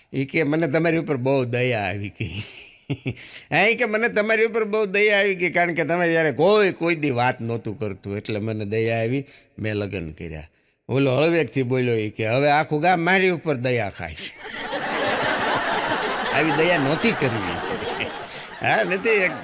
એ કે મને તમારી ઉપર બહુ દયા આવી ગઈ. હા, એ કે મને તમારી ઉપર બહુ દયા આવી ગઈ, કારણ કે તમે જ્યારે કોઈ દી વાત નહોતું કરતું, એટલે મને દયા આવી, મેં લગ્ન કર્યા. ઓલો હળવેકથી બોલ્યો એ કે હવે આખું ગામ મારી ઉપર દયા ખાય છે. આવી દયા નહોતી કરવી. હા, નથી. એક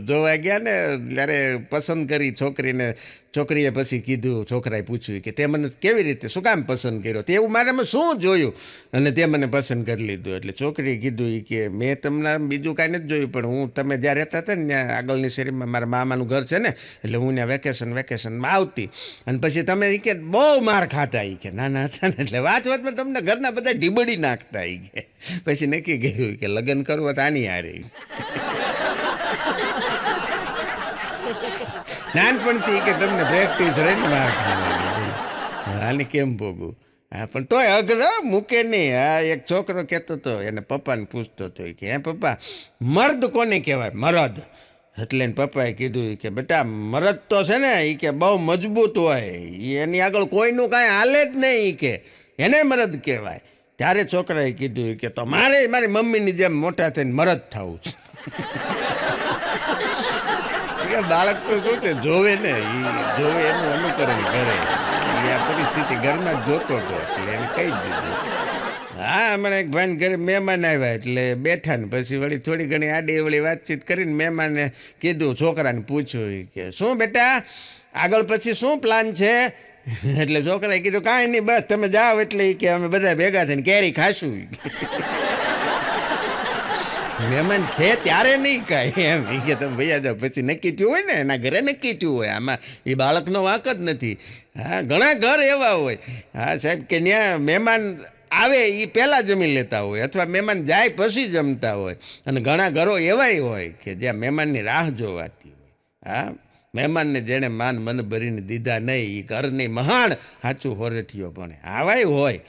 જોવા ગયા ને ત્યારે પસંદ કરી છોકરીને, છોકરીએ પછી કીધું, છોકરાએ પૂછ્યું કે તે મને કેવી રીતે, શું કામ પસંદ કર્યો, તે એવું મારામાં શું જોયું અને તે મને પસંદ કરી લીધું? એટલે છોકરીએ કીધું કે મેં તમને બીજું કાંઈ નથી જોયું, પણ હું તમે જ્યાં રહેતા હતા ને ત્યાં આગળની શેરીમાં મારા મામાનું ઘર છે ને, એટલે હું ત્યાં વેકેશનમાં આવતી, અને પછી તમે એ કે બહુ માર ખાતા, એ કે નાના હતા ને, એટલે વાતમાં તમને ઘરના બધા ઢીબડી નાખતા. એ કે પછી નક્કી કર્યું કે લગ્ન કરવું તો આની હારે. નાનપણથી કે તમને પ્રેક્ટિસ રહે ને માર ખાવાની, આને કેમ ભોગવું? હા, પણ તોય અઘર મૂકે નહીં. હા, એક છોકરો કહેતો હતો, એને પપ્પાને પૂછતો હતો કે હે પપ્પા, મર્દ કોને કહેવાય? મરદ. એટલે એને પપ્પાએ કીધું કે બેટા મરદ તો છે ને એ કે બહુ મજબૂત હોય, એની આગળ કોઈનું કાંઈ હાલે જ નહીં, એ કે એને મરદ કહેવાય. ત્યારે છોકરાએ કીધું કે તો મારે મારી મમ્મીની જેમ મોટા થઈને મરદ થવું છે. બાળક તો શું છે, જોવે ને, એ જોવે એનું અનુકરણ કરે. એ આ પરિસ્થિતિ ઘરમાં જ જોતો હતો, એટલે એને કહી દીધું. હા, હમણાં એક ભાઈને ઘરે મહેમાન આવ્યા, એટલે બેઠા ને પછી વળી થોડી ઘણી આડી અવળી વાતચીત કરીને મહેમાને કીધું, છોકરાને પૂછ્યું કે શું બેટા આગળ પછી શું પ્લાન છે? એટલે છોકરાએ કીધું કાંઈ નહીં, બસ તમે જાઓ એટલે કે અમે બધા ભેગા થઈને કેરી ખાશું. મહેમાન છે ત્યારે નહીં કાંઈ એમ, એ કે તમે ભૈયા જાઓ, પછી નક્કી થયું હોય ને, એના ઘરે નક્કી થયું હોય, આમાં એ બાળકનો વાંક જ નથી. હા, ઘણા ઘર એવા હોય, હા સાહેબ, કે ત્યાં મહેમાન આવે એ પહેલાં જમી લેતા હોય, અથવા મહેમાન જાય પછી જમતા હોય, અને ઘણા ઘરો એવાય હોય કે જ્યાં મહેમાનની રાહ જોવાતી હોય. હા, મહેમાનને જેણે માન મન ભરીને દીધા નહીં, એ ઘરની મહાણ સાચું હોરેઠિયો પણ આવાય હોય.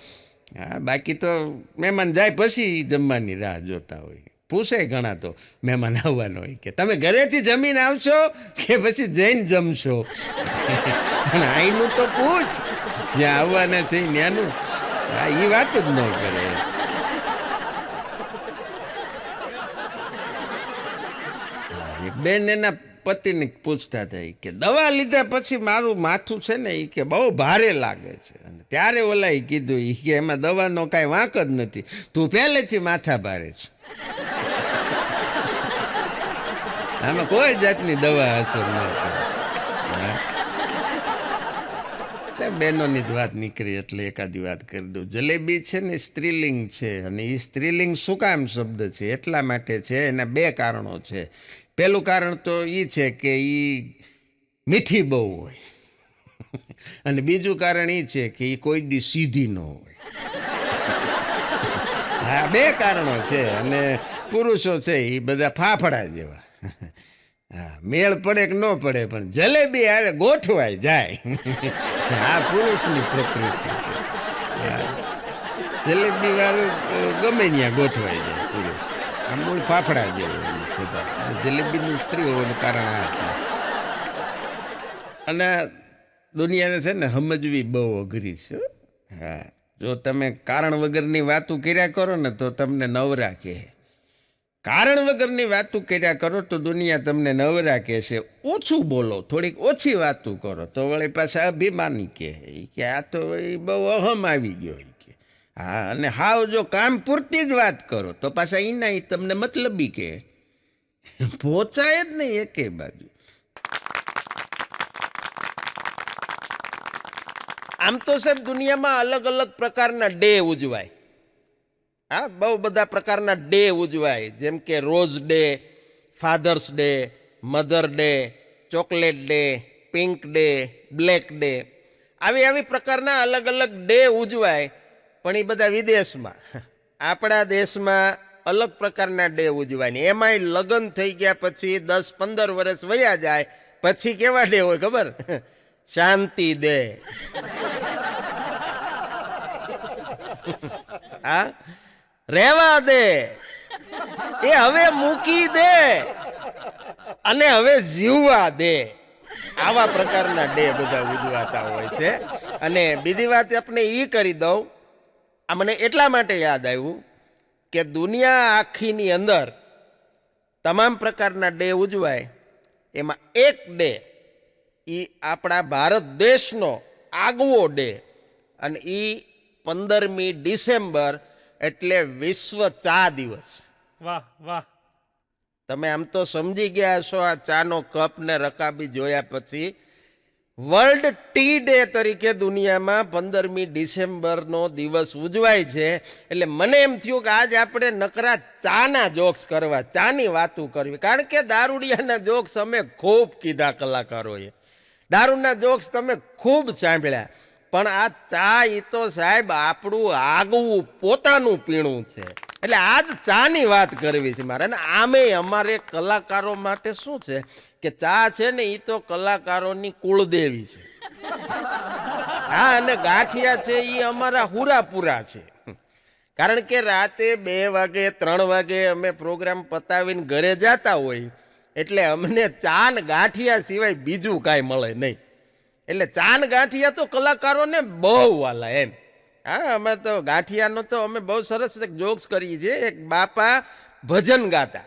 હા, બાકી તો મહેમાન જાય પછી જમવાની રાહ જોતા હોય. પૂછે ઘણા તો મહેમાન આવવાનો હોય કે તમે ઘરેથી જમીને આવશો કે પછી જઈને જમશો? પણ અહીંનું તો પૂછ, જ્યાં આવવાના છે ત્યાંનું. હા, એ વાત જ ન કરે. એક બેન એના પતિને પૂછતા હતા કે દવા લીધા પછી મારું માથું છે ને એ કે બહુ ભારે લાગે છે. અને ત્યારે ઓલાએ કીધું એ કે એમાં દવાનો કાંઈ વાંક જ નથી, તું પહેલેથી માથા ભારે છે. આમાં કોઈ જાતની દવા અસર ન કરે. બહેનોની જ વાત નીકળી એટલે એકાદી વાત કરી દઉં. જલેબી છે ને સ્ત્રીલિંગ છે, અને એ સ્ત્રીલિંગ શું કામ શબ્દ છે? એટલા માટે છે, એના બે કારણો છે. પહેલું કારણ તો એ છે કે એ મીઠી બહુ હોય. અને બીજું કારણ એ છે કે એ કોઈ દી સીધી ન હોય. હા, બે કારણો છે. અને પુરુષો છે એ બધા ફાફડા જેવા. હા, મેળ પડે કે ન પડે પણ જલેબી હારે ગોઠવાય જાય. આ પુરુષની પ્રકૃતિ છે. હા, જલેબી વાળું ગમે ત્યાં ગોઠવાઈ જાય પુરુષ. આ મૂળ ફાફડા જેવું છે. જલેબીની સ્ત્રી હોવાનું કારણ આ છે. અને દુનિયાને છે ને સમજવી બહુ અઘરી છે. હા, જો તમે કારણ વગરની વાતું કર્યા કરો ને તો તમને નવરા કહે. કારણ વગરની વાતું કર્યા કરો તો દુનિયા તમને નવરા કહેશે. ઓછું બોલો, થોડીક ઓછી વાતું કરો તો વળી પાછા અભિમાની કહે કે આ તો એ બહુ અહમ આવી ગયો કે. હા, અને હાવ જો કામ પૂરતી જ વાત કરો તો પાછા એના તમને મતલબી કહે. પહોંચાય જ નહીં એકે બાજુ. આમ તો સાહેબ દુનિયામાં અલગ અલગ પ્રકારના ડે ઉજવાય. હા, બહુ બધા પ્રકારના ડે ઉજવાય, જેમ કે rose day, father's day, mother day, chocolate day, pink day, black day, આવી પ્રકારના અલગ અલગ ડે ઉજવાય. પણ એ બધા વિદેશમાં. આપણા દેશમાં અલગ પ્રકારના ડે ઉજવાય ને એમાંય લગ્ન થઈ ગયા પછી 10-15 વર્ષ વયા જાય પછી કેવા ડે હોય ખબર? શાંતિ દે. હા, રહેવા દે, એ હવે મૂકી દે અને હવે જીવવા દે. આવા પ્રકારના ડે બધા ઉજવાતા હોય છે. અને બીજી વાત આપણે એ કરી દઉં, આ મને એટલા માટે યાદ આવ્યું કે દુનિયા આખીની અંદર તમામ પ્રકારના ડે ઉજવાય, એમાં એક ડે એ આપણા ભારત દેશનો આગવો ડે, અને એ 15મી ડિસેમ્બર એટલે વિશ્વ ચા દિવસ. વાહ વાહ. તમે આમ તો સમજી ગયા છો આ ચાનો કપ ને રકાબી જોયા પછી. વર્લ્ડ ટી ડે તરીકે દુનિયામાં 15મી ડિસેમ્બરનો દિવસ ઉજવાય છે. એટલે મને એમ થયું કે આજ આપણે નકરા ચાના જોક્સ કરવા, ચાની વાતું કરવી. કારણ કે દારૂડિયાના જોક્સ અમે ખૂબ કીધા કલાકારોએ, દારૂના જોક્સ તમે ખૂબ સાંભળ્યા, પણ આ ચા એ તો સાહેબ આપણું આગવું પોતાનું પીણું છે. એટલે આજ ચાની વાત કરવી છે મારે. અને આમે અમારે કલાકારો માટે શું છે કે ચા છે ને એ તો કલાકારોની કુળદેવી છે. હા, અને ગાંઠિયા છે એ અમારા હુરાપુરા છે. કારણ કે રાતે 2 વાગે 3 વાગે અમે પ્રોગ્રામ પતાવીને ઘરે જતા હોય એટલે અમને ચા ને ગાંઠિયા સિવાય બીજું કાંઈ મળે નહીં. એટલે ચા ને ગાંઠિયા તો કલાકારોને બહુ વાલા એમ. હા, અમે તો ગાંઠિયાનો તો અમે બહુ સરસ એક જોક્સ કરીએ છીએ. એક બાપા ભજન ગાતા,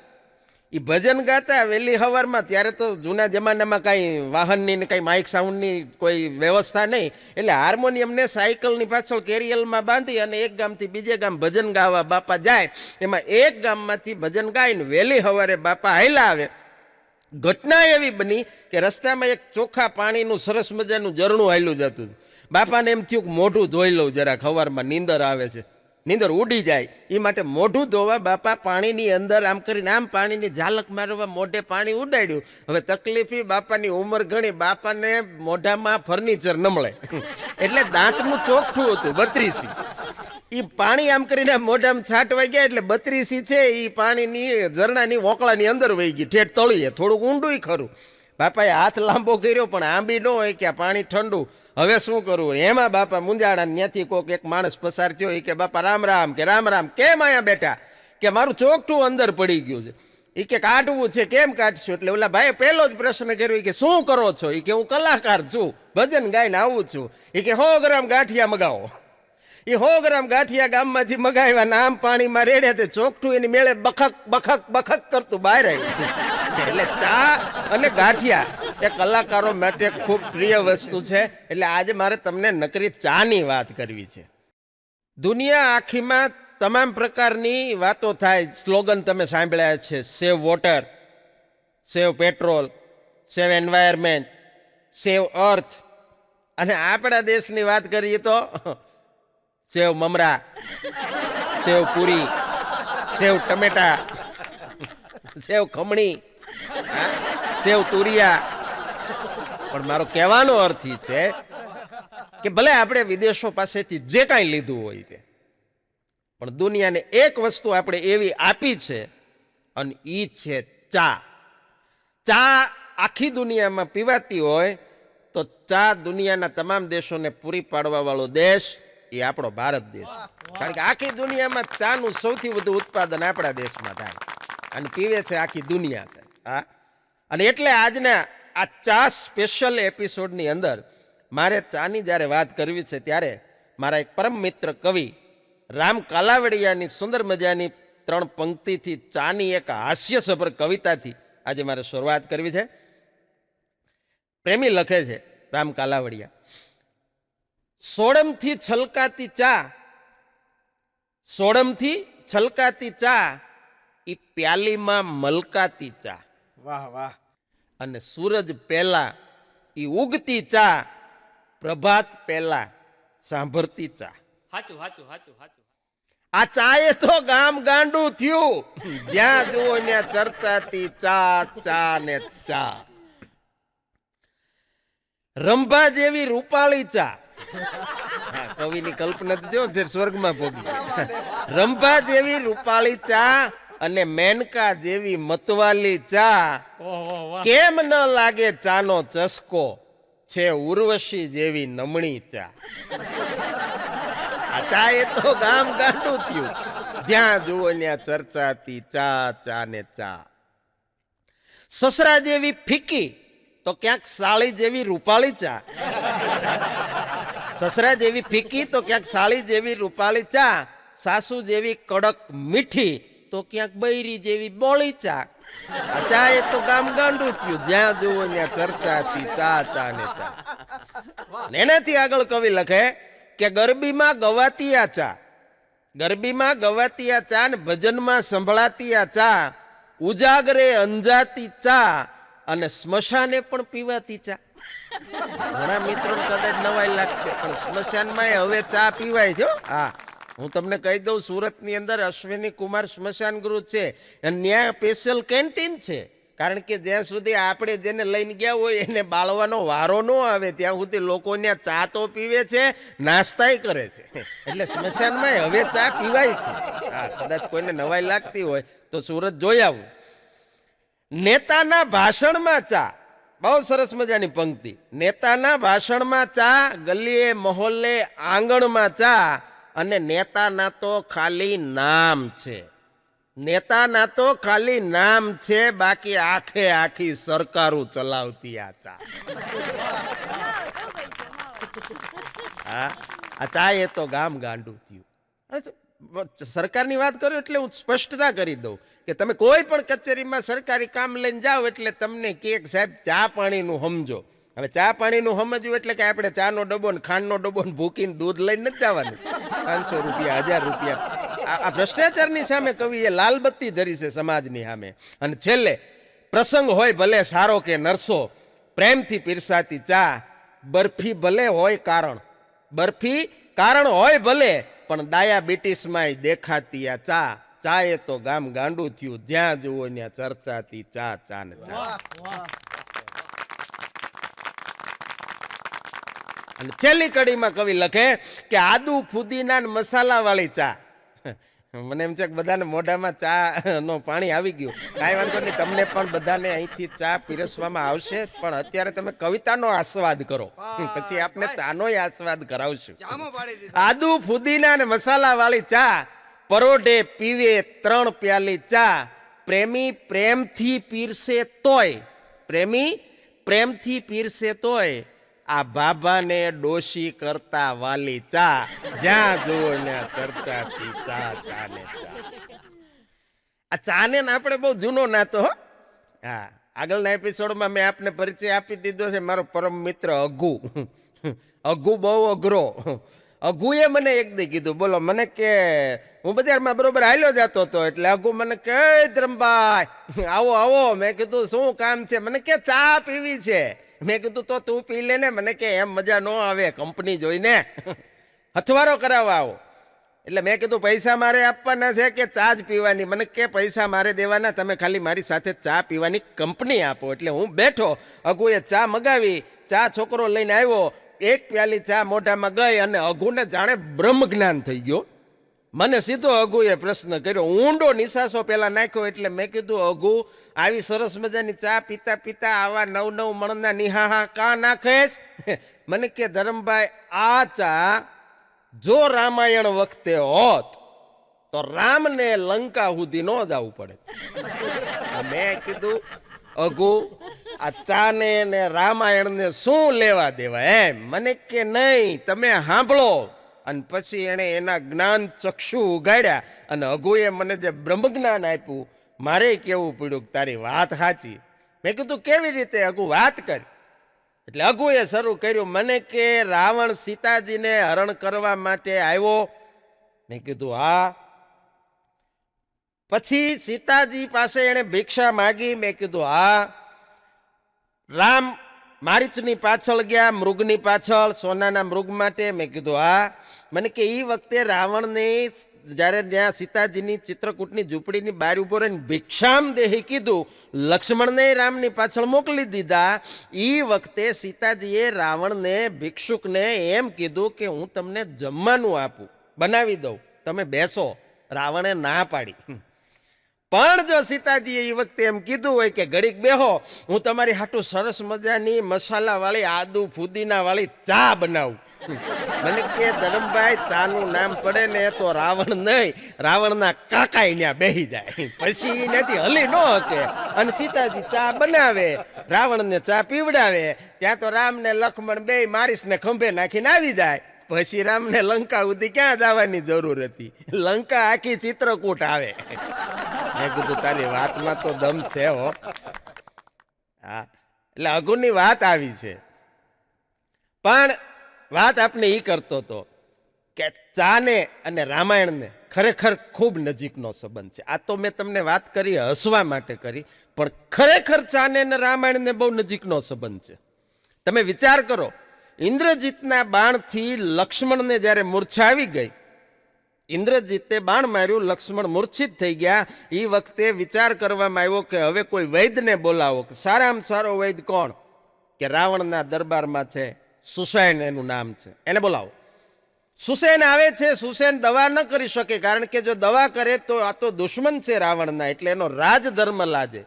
એ ભજન ગાતા વહેલી સવારમાં. ત્યારે તો જૂના જમાનામાં કાંઈ વાહનની ને કાંઈ માઇક સાઉન્ડની કોઈ વ્યવસ્થા નહીં, એટલે હાર્મોનિયમને સાયકલની પાછળ કેરિયલમાં બાંધી અને એક ગામથી બીજે ગામ ભજન ગાવા બાપા જાય. એમાં એક ગામમાંથી ભજન ગાઈને વહેલી સવારે બાપા હાલ્યા આવે. ઘટના એવી બની કે રસ્તામાં એક ચોખ્ખા પાણીનું સરસ મજાનું ઝરણું હાલ્યું જતું. બાપાને એમ થયું કે મોઢું ધોઈ લઉં જરાક, સવારમાં નીંદર આવે છે, નીંદર ઉડી જાય એ માટે મોઢું ધોવા બાપા પાણીની અંદર આમ કરીને આમ પાણીની ઝાલક મારવા મોઢે પાણી ઉડાડ્યું. હવે તકલીફી બાપાની ઉંમર ઘણી, બાપાને મોઢામાં ફર્નિચર ન મળે એટલે દાંતનું ચોખ્ઠું હતું 32. એ પાણી આમ કરીને મોઢામાં છાંટવા ગયા એટલે 32 છે એ પાણીની ઝરણાની વોકળાની અંદર વહી ગઈ ઠેઠ તળીએ. થોડુંક ઊંડું ખરું. બાપાએ હાથ લાંબો કર્યો પણ આંબી ન હોય કે આ પાણી ઠંડુ, હવે શું કરવું? એમાં બાપા મુંજાણા. ત્યાંથી કોઈક એક માણસ પસાર થયો એ કે બાપા રામ રામ. કે રામ રામ, કેમ અહીંયા બેઠા? કે મારું ચોકઠું અંદર પડી ગયું છે. એ કે કાઢવું છે, કેમ કાઢશો? એટલે ઓલા ભાઈ પહેલો જ પ્રશ્ન કર્યો કે શું કરો છો? એ કે હું કલાકાર છું, ભજન ગાઈને આવું છું. એ કે 100 ગ્રામ ગાંઠિયા મગાવો. એ 100 ગ્રામ ગાંઠિયા ગામમાંથી મગાવ્યા ને આમ પાણીમાં રેડ્યા તે ચોકઠું એની મેળે બખક બખક બખક કરતું બહાર આવ્યું. એટલે ચા અને ગાંઠિયા એ કલાકારો માટે ખૂબ પ્રિય વસ્તુ છે. એટલે આજે મારે તમને નકરી ચાની વાત કરવી છે. દુનિયા આખીમાં તમામ પ્રકારની વાતો થાય. સ્લોગન તમે સાંભળ્યા છે, સેવ વોટર, સેવ પેટ્રોલ, સેવ એન્વાયરમેન્ટ, સેવ અર્થ. અને આપણા દેશની વાત કરીએ તો સેવ મમરા, સેવ પૂરી, સેવ ટમેટા, સેવ ખમણી, સેવ તુરિયા, પણ મારો કહેવાનો અર્થ એ છે કે ભલે આપણે વિદેશો પાસેથી જે કાંઈ લીધું હોય તે, પણ દુનિયાને એક વસ્તુ આપણે એવી આપી છે અને એ છે ચા. ચા આખી દુનિયામાં પીવાતી હોય તો ચા દુનિયાના તમામ દેશોને પૂરી પાડવા વાળો દેશ એ આપણો ભારત દેશ. કારણ કે આખી દુનિયામાં ચાનું સૌથી વધુ ઉત્પાદન આપણા દેશમાં થાય અને પીવે છે આખી દુનિયા છે. હા, અને એટલે આજના આ ચા સ્પેશિયલ એપિસોડની અંદર મારે ચાની જ્યારે વાત કરવી છે ત્યારે મારા એક પરમ મિત્ર કવિ રામ કાલાવડિયાની સુંદર મજાની 3 પંક્તિથી ચાની એક હાસ્યસભર કવિતાથી આજે મારે શરૂઆત કરવી છે. પ્રેમી લખે છે રામ કાલાવડિયા, સોડમથી છલકાતી ચા, સોડમથી છલકાતી ચા, ઈ પ્યાલીમાં મલકાતી ચા. વાહ વાહ. અને સૂરજ પહેલા ઈ ઉગતી ચા, પ્રભાત પહેલા સાંભળતી ચા. હાચું હાચું હાચું હાચું. આ ચાએ તો ગામ ગાંડું થયું, જ્યાં જુઓ ત્યાં ચર્ચાતી ચા, ચા ને ચા. રંભા જેવી રૂપાળી ચા. હા, કવિની કલ્પના તો જો સ્વર્ગમાં પોગી. રંભા જેવી રૂપાળી ચા અને મેનકા જેવી મતવાલી ચા, કેમ ન લાગે ચાનો ચસ્કો, છે ઉર્વશી જેવી નમણી ચા. આ ચા એ તો ગામ ગાંડું થયું, જ્યાં જુઓ ત્યાં ચર્ચાતી ચા, ચા ને ચા. સસરા જેવી ફીકી તો ક્યાંક સાળી જેવી રૂપાળી ચા. સસરા જેવી ફીકી તો ક્યાંક સાળી જેવી રૂપાળી ચા, સાસુ જેવી કડક મીઠી તો ક્યાંક બૈરી જેવી બોળી ચા. આ ચા એ તો ગામ ગાંડું થયું, જ્યાં જુઓ ત્યાં ચર્ચાતી ચા, ચા ને ચા. એનાથી આગળ કવિ લખે કે ગરબીમાં ગવાતી આ ચા, ગરબીમાં ગવાતી આ ચા ને ભજનમાં સંભળાતી આ ચા, ઉજાગરે અંજાતી ચા અને સ્મશાને પણ પીવાતી ચા. ઘણા મિત્રો કદાચ નવાઈ લાગશે પણ સ્મશાનમાં હવે ચા પીવાય છે. હા, હું તમને કહી દઉં, સુરતની અંદર અશ્વિની કુમાર સ્મશાન ગૃહ છે અને ત્યાં સ્પેશિયલ કેન્ટીન છે. કારણ કે જ્યાં સુધી આપણે જેને લઈને ગયા હોય એને બાળવાનો વારો ન આવે ત્યાં સુધી લોકો ત્યાં ચા તો પીવે છે, નાસ્તાય કરે છે. એટલે સ્મશાનમાં હવે ચા પીવાય છે. હા, કદાચ કોઈને નવાઈ લાગતી હોય તો સુરત જોઈ આવું. નેતાના ભાષણમાં ચા, બહુ સરસ મજાની પંક્તિ. નેતાના ભાષણમાં ચા, ગલીએ મહોલ્લે આંગણમાં ચા, અને નેતાના તો ખાલી નામ છે, નેતાના તો ખાલી નામ છે, બાકી આખે આખી સરકારું ચલાવતી આ ચા. હા, આ ચા એ તો ગામ ગાંડું થયું. સરકારની વાત કરું એટલે હું સ્પષ્ટતા કરી દઉં કે તમે કોઈ પણ કચેરીમાં સરકારી કામ લઈને જાઓ એટલે તમને કે સાહેબ ચા પાણીનું સમજો. હવે ચા પાણીનું સમજવું એટલે કે આપણે ચાનો ડબ્બો ને ખાંડનો ડબ્બો ને ભૂકીને દૂધ લઈને નથી જવાનું. 500 રૂપિયા 1000 રૂપિયા આ ભ્રષ્ટાચારની સામે કવિએ લાલ બત્તી ધરી છે સમાજની સામે. અને છેલ્લે પ્રસંગ હોય ભલે સારો કે નરસો, પ્રેમથી પીરસાતી ચા, બરફી ભલે હોય કારણ, બરફી કારણ હોય ભલે, પણ ડાયાબિટીસમાં દેખાતી આ ચા, ચા એ તો ગામ ગાંડું થયું, જ્યાં જુઓ ત્યાં ચર્ચાતી ચા, ચા ને ચા. અને છેલ્લી કડીમાં કવિ લખે કે આદુ ફુદીના ને મસાલા વાળી ચા. મને એમ છે કે બધાને મોઢામાં ચા નો પાણી આવી ગયું. કાંઈ વાંધો નહીં, તમને પણ બધાને અહીંથી ચા પીરસવામાં આવશે, પણ અત્યારે તમે કવિતાનો આસ્વાદ કરો, પછી આપણે ચાનો આસ્વાદ કરાવશું. આદુ ફુદીના ને મસાલા વાળી ચા, પરોઢે પીવે 3 પ્યાલી ચા, પ્રેમી પ્રેમથી પીરસે તોય, પ્રેમી પ્રેમથી પીરસે તોય, આ ભાભાને ડોશી કરતા વાલી ચા, જ્યાં જુઓ ત્યાં ચર્ચાતી ચા, ચા ને ચા. આ ચાને આપણે બહુ જૂનો નાતો હો. હા, આગળના એપિસોડમાં મેં આપને પરિચય આપી દીધો છે, મારો પરમ મિત્ર અઘુ. અઘુ બહુ અઘરો. અઘુએ મને એક દી કીધું, બોલો મને કે હું બજારમાં બરોબર હાલ્યો જતો હતો એટલે અઘુ મને કે ધરમભાઈ આવો આવો. મેં કીધું શું કામ છે? મને કે ચા પીવી છે. મેં કીધું તો તું પી લે ને. મને કે એમ મજા ન આવે કંપની જોઈને, હથવારો કરાવવા આવો. એટલે મેં કીધું પૈસા મારે આપવાના છે કે ચા જ પીવાની? મને કે પૈસા મારે દેવાના, તમે ખાલી મારી સાથે ચા પીવાની કંપની આપો. એટલે હું બેઠો, અઘુએ ચા મગાવી, ચા છોકરો લઈને આવ્યો, એક પ્યાલી ચા મોઢામાં ગઈ અને અઘુને જાણે બ્રહ્મ જ્ઞાન થઈ ગયો. મને સીધો અઘુએ પ્રશ્ન કર્યો, ઊંડો નિસાસો પેલા નાખ્યો. એટલે મેં કીધું અઘુ, આવી સરસ મજાની ચા પીતા પીતા આવા 9 મણના નિહાહા કા નાખેશ? મને કે ધરમભાઈ, આ ચા જો રામાયણ વખતે હોત તો રામને લંકા સુધી ન જવું પડે. મેં કીધું અઘુ, આ ચાને ને રામાયણને શું લેવા દેવા એમ? મને કે નહીં, તમે સાંભળો. અને પછી એણે એના જ્ઞાન ચક્ષુ ઉગાડ્યા અને અઘુએ મને જે બ્રહ્મ જ્ઞાન આપ્યું, મારે કેવું પડ્યું કે તારી વાત સાચી. મેં કીધું કેવી રીતે અઘુ, વાત કરી. એટલે અઘુએ શરૂ કર્યું. મને કે રાવણ સીતાજીને હરણ કરવા માટે આવ્યો? મેં કીધું હા. પછી સીતાજી પાસે એણે ભિક્ષા માગી? મેં કીધું હા. રામ મારીચની પાછળ ગયા, મૃગની પાછળ, સોનાના મૃગ માટે? મેં કીધું હા. મને કે એ વખતે રાવણને જ્યારે ત્યાં સીતાજીની ચિત્રકૂટની ઝૂંપડીની બહાર ઉભો રહીને ભિક્ષામ દેહી કીધું, લક્ષ્મણને રામની પાછળ મોકલી દીધા. એ વખતે સીતાજીએ રાવણને, ભિક્ષુકને એમ કીધું કે હું તમને જમવાનું આપું, બનાવી દઉં, તમે બેસો. રાવણે ના પાડી. પણ જો સીતાજીએ એ વખતે એમ કીધું હોય કે ઘડીક બેહો, હું તમારી હાટું સરસ મજાની મસાલાવાળી, આદુ ફુદીનાવાળી ચા બનાવું. મને કે ધરમભાઈ, ચાનું નામ પડે ને તો રાવણ નહીં, રાવણના કાકા ત્યાં બેસી જાય, પછી નથી હલી ન શકે. અને સીતાજી ચા બનાવે, રાવણને ચા પીવડાવે, ત્યાં તો રામ ને લક્ષ્મણ બે મારીશને ખંભે નાખીને આવી જાય. પછી રામને લંકા સુધી ક્યાં જવાની જરૂર હતી? લંકા આખી ચિત્રકૂટ આવે. મેં કીધું તારી વાતમાં તો દમ છે હો. હા, એટલે અઘુની વાત આવી છે. પણ વાત આપણે એ કરતો હતો કે ચાને અને રામાયણને ખરેખર ખૂબ નજીકનો સંબંધ છે. આ તો મેં તમને વાત કરી હસવા માટે કરી, પણ ખરેખર ચાને અને રામાયણને બહુ નજીકનો સંબંધ છે. તમે વિચાર કરો, ઇન્દ્રજીતના બાણથી લક્ષ્મણને જ્યારે મૂર્છા આવી ગઈ, ઇન્દ્રજીતે બાણ માર્યું, લક્ષ્મણ મૂર્છિત થઈ ગયા. એ વખતે વિચાર કરવામાં આવ્યો કે હવે કોઈ વૈદ્યને બોલાવો. કે સારામાં સારો વૈદ્ય કોણ? કે રાવણના દરબારમાં છે, સુસેન એનું નામ છે, એને બોલાવો. સુસેન આવે છે. સુસેન દવા ન કરી શકે, કારણ કે જો દવા કરે તો આ તો દુશ્મન છે રાવણના, એટલે એનો રાજધર્મ લાજે.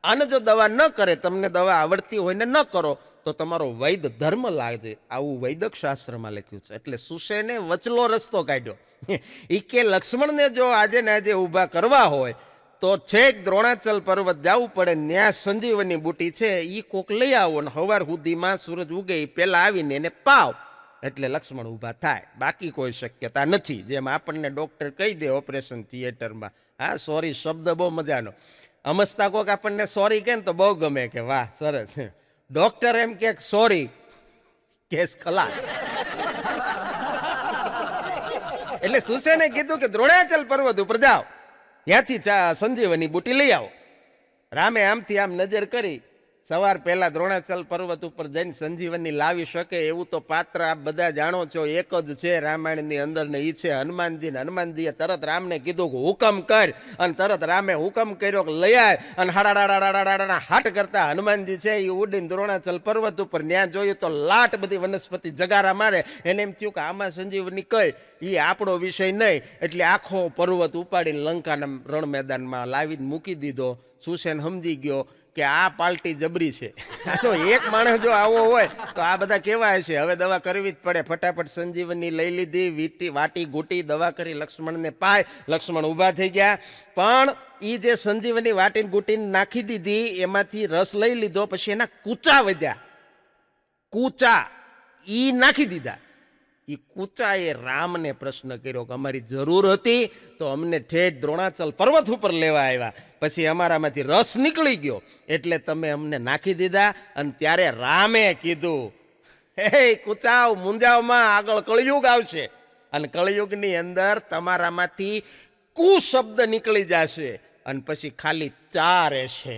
અને જો દવા ન કરે, તમને દવા આવડતી હોય ને ન કરો, તો તમારો વૈદ ધર્મ લાગે. આવું વૈદક શાસ્ત્રમાં લખ્યું છે. એટલે સુસેને વચલો રસ્તો કાઢ્યો. એ કે લક્ષ્મણને જો આજે ને આજે ઊભા કરવા હોય તો છેક દ્રોણાચલ પર્વત જવું પડે, ત્યાં સંજીવની બુટી છે, એ કોક લઈ આવો ને સવાર સુધીમાં સૂરજ ઉગે પહેલાં આવીને એને પાવ, એટલે લક્ષ્મણ ઊભા થાય. બાકી કોઈ શક્યતા નથી. જેમ આપણને ડૉક્ટર કહી દે ઓપરેશન થિયેટરમાં, હા સોરી શબ્દ બહુ મજાનો. અમસ્તા કોક આપણને સોરી કહે ને તો બહુ ગમે, કે વાહ સરસ. ડૉક્ટર એમ કે સોરી, કેસ ખલાસ. એટલે સુસેને કીધું કે દ્રોણાચલ પર્વત ઉપર જાઓ, ત્યાંથી સંજીવની બુટી લઈ આવો. રામે આમથી આમ નજર કરી, સવાર પહેલા દ્રોણાચલ પર્વત ઉપર જઈને સંજીવની લાવી શકે એવું તો પાત્ર આપ બધા જાણો છો, એક જ છે રામાયણની અંદર ને એ છે હનુમાનજી. હનુમાનજીએ તરત રામને કીધું કે હુકમ કર, અને તરત રામે હુકમ કર્યો કે લઈ આવ. અને હાડાડાડાડાડાડા હાટ કરતા હનુમાનજી છે એ ઉડીને દ્રોણાચલ પર્વત ઉપર ત્યાં જોયું તો લાટ બધી વનસ્પતિ જગારા મારે. એને એમ થયું કે આમાં સંજીવની કઈ, એ આપણો વિષય નહીં, એટલે આખો પર્વત ઉપાડીને લંકાના રણ મેદાનમાં લાવીને મૂકી દીધો. સુસેન સમજી ગયો કે આ પાલટી જબરી છે. આનો એક માણસ જો આવો હોય તો આ બધા કેવા હશે. હવે દવા કરવી જ પડે. ફટાફટ સંજીવની લઈ લીધી, વાટી ગૂટી દવા કરી લક્ષ્મણને પાય. લક્ષ્મણ ઊભા થઈ ગયા. પણ એ જે સંજીવની વાટીને ગૂટીને નાખી દીધી, એમાંથી રસ લઈ લીધો. પછી એના કૂચા વધ્યા, કૂચા એ નાખી દીધા. એ કૂચાએ રામને પ્રશ્ન કર્યો કે અમારી જરૂર હતી તો અમને ઠેઠ દ્રોણાચલ પર્વત ઉપર લેવા આવ્યા, પછી અમારામાંથી રસ નીકળી ગયો એટલે તમે અમને નાખી દીધા. અને ત્યારે રામે કીધું, હે કૂચાવ મુંજાવમાં, આગળ કળયુગ આવશે અને કળયુગની અંદર તમારામાંથી કુ શબ્દ નીકળી જશે અને પછી ખાલી ચા રહેશે.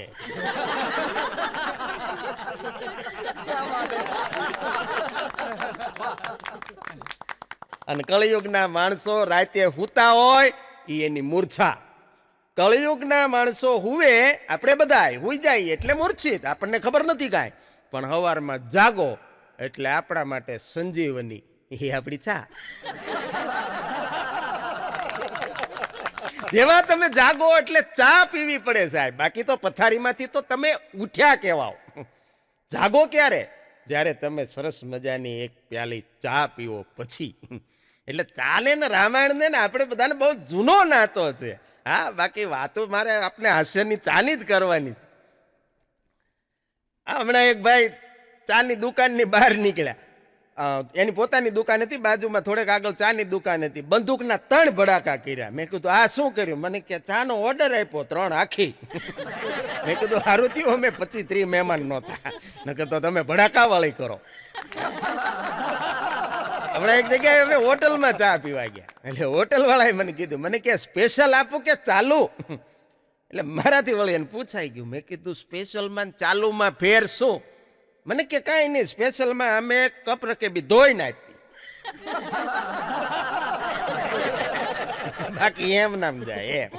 અને કળિયુગના માણસો રાતે સૂતા હોય એ એની મૂર્છા. કળિયુગના માણસો હુવે, આપણે બધા હુઈ જાય એટલે મૂર્છિત, આપણને ખબર નથી કાંઈ, પણ સવારમાં જાગો એટલે આપણા માટે સંજીવની, એ આપણી ચા. જેવા તમે જાગો એટલે ચા પીવી પડે સાહેબ, બાકી તો પથારીમાંથી તો તમે ઉઠ્યા કહેવાઓ. જાગો ક્યારે? જ્યારે તમે સરસ મજાની એક પ્યાલી ચા પીવો પછી. એટલે ચા ને રામાયણ ને આપણે બધાને બહુ જૂનો નાતો છે. હા, બાકી વાતો મારે આપણે હાસ્યની ચાની જ કરવાની. હમણાં એક ભાઈ ચાની દુકાનની બહાર નીકળ્યા, એની પોતાની દુકાન હતી, બાજુમાં થોડેક આગળ ચાની દુકાન હતી, બંદૂકના 3 ભડાકા કર્યા. મેં કીધું આ શું કર્યું? મને કે ચાનો ઓર્ડર આપ્યો 3 આખી. મેં કીધું સારું થયું અમે 25-30 મહેમાન નહોતા, નકર તો તમે ભડાકા વાળી કરો. હમણાં એક જગ્યાએ અમે હોટલમાં ચા પીવા ગયા, એટલે હોટલ વાળાએ મને કીધું, મને કે સ્પેશિયલ આપું કે ચાલુ? એટલે મારાથી વળી એને પૂછાઈ ગયું. મેં કીધું સ્પેશિયલમાં ચાલુમાં ફેર શું? મને કે કાંઈ નહીં, સ્પેશિયલમાં અમે કપ રકેબી ધોઈને આપી, બાકી એમ નામ જાય એમ.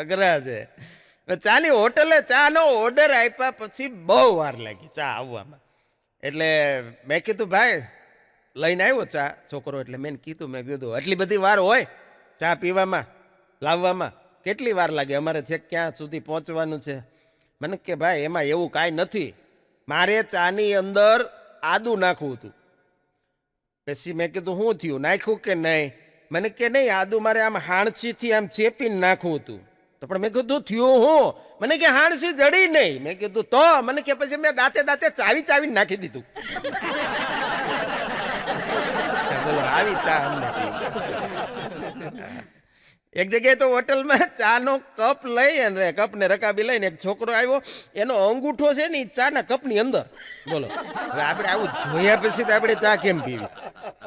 અઘરા છે. ચાની હોટલે ચાનો ઓર્ડર આપ્યા પછી બહુ વાર લાગી ચા આવવામાં. એટલે મેં કીધું ભાઈ લઈને આવ્યો ચા છોકરો. એટલે મેં કીધું આટલી બધી વાર હોય ચા પીવામાં લાવવામાં? કેટલી વાર લાગે? અમારે છેક ક્યાં સુધી પહોંચવાનું છે? મને કે ભાઈ એમાં એવું કાંઈ નથી, મારે ચાની અંદર આદુ નાખવું હતું. પછી મેં કીધું શું થયું, નાખ્યું કે નહીં? મને કે નહીં, આદુ મારે આમ હાણસીથી આમ ચેપીને નાખવું હતું. તો પણ મેં કીધું થયું હું? મને કે હાણસી જડી નહીં. મેં કીધું તો? મને કે પછી મેં દાંતે દાંતે ચાવીને નાખી દીધું. બોલો આવી ચા અમને. એક જગ્યાએ તો હોટલમાં ચાનો કપ લઈ અને કપને રકાબી લઈને એક છોકરો આવ્યો, એનો અંગૂઠો છે ને ચાના કપની અંદર. બોલો હવે આપણે આવું જોયા પછી તો આપણે ચા કેમ પીવી?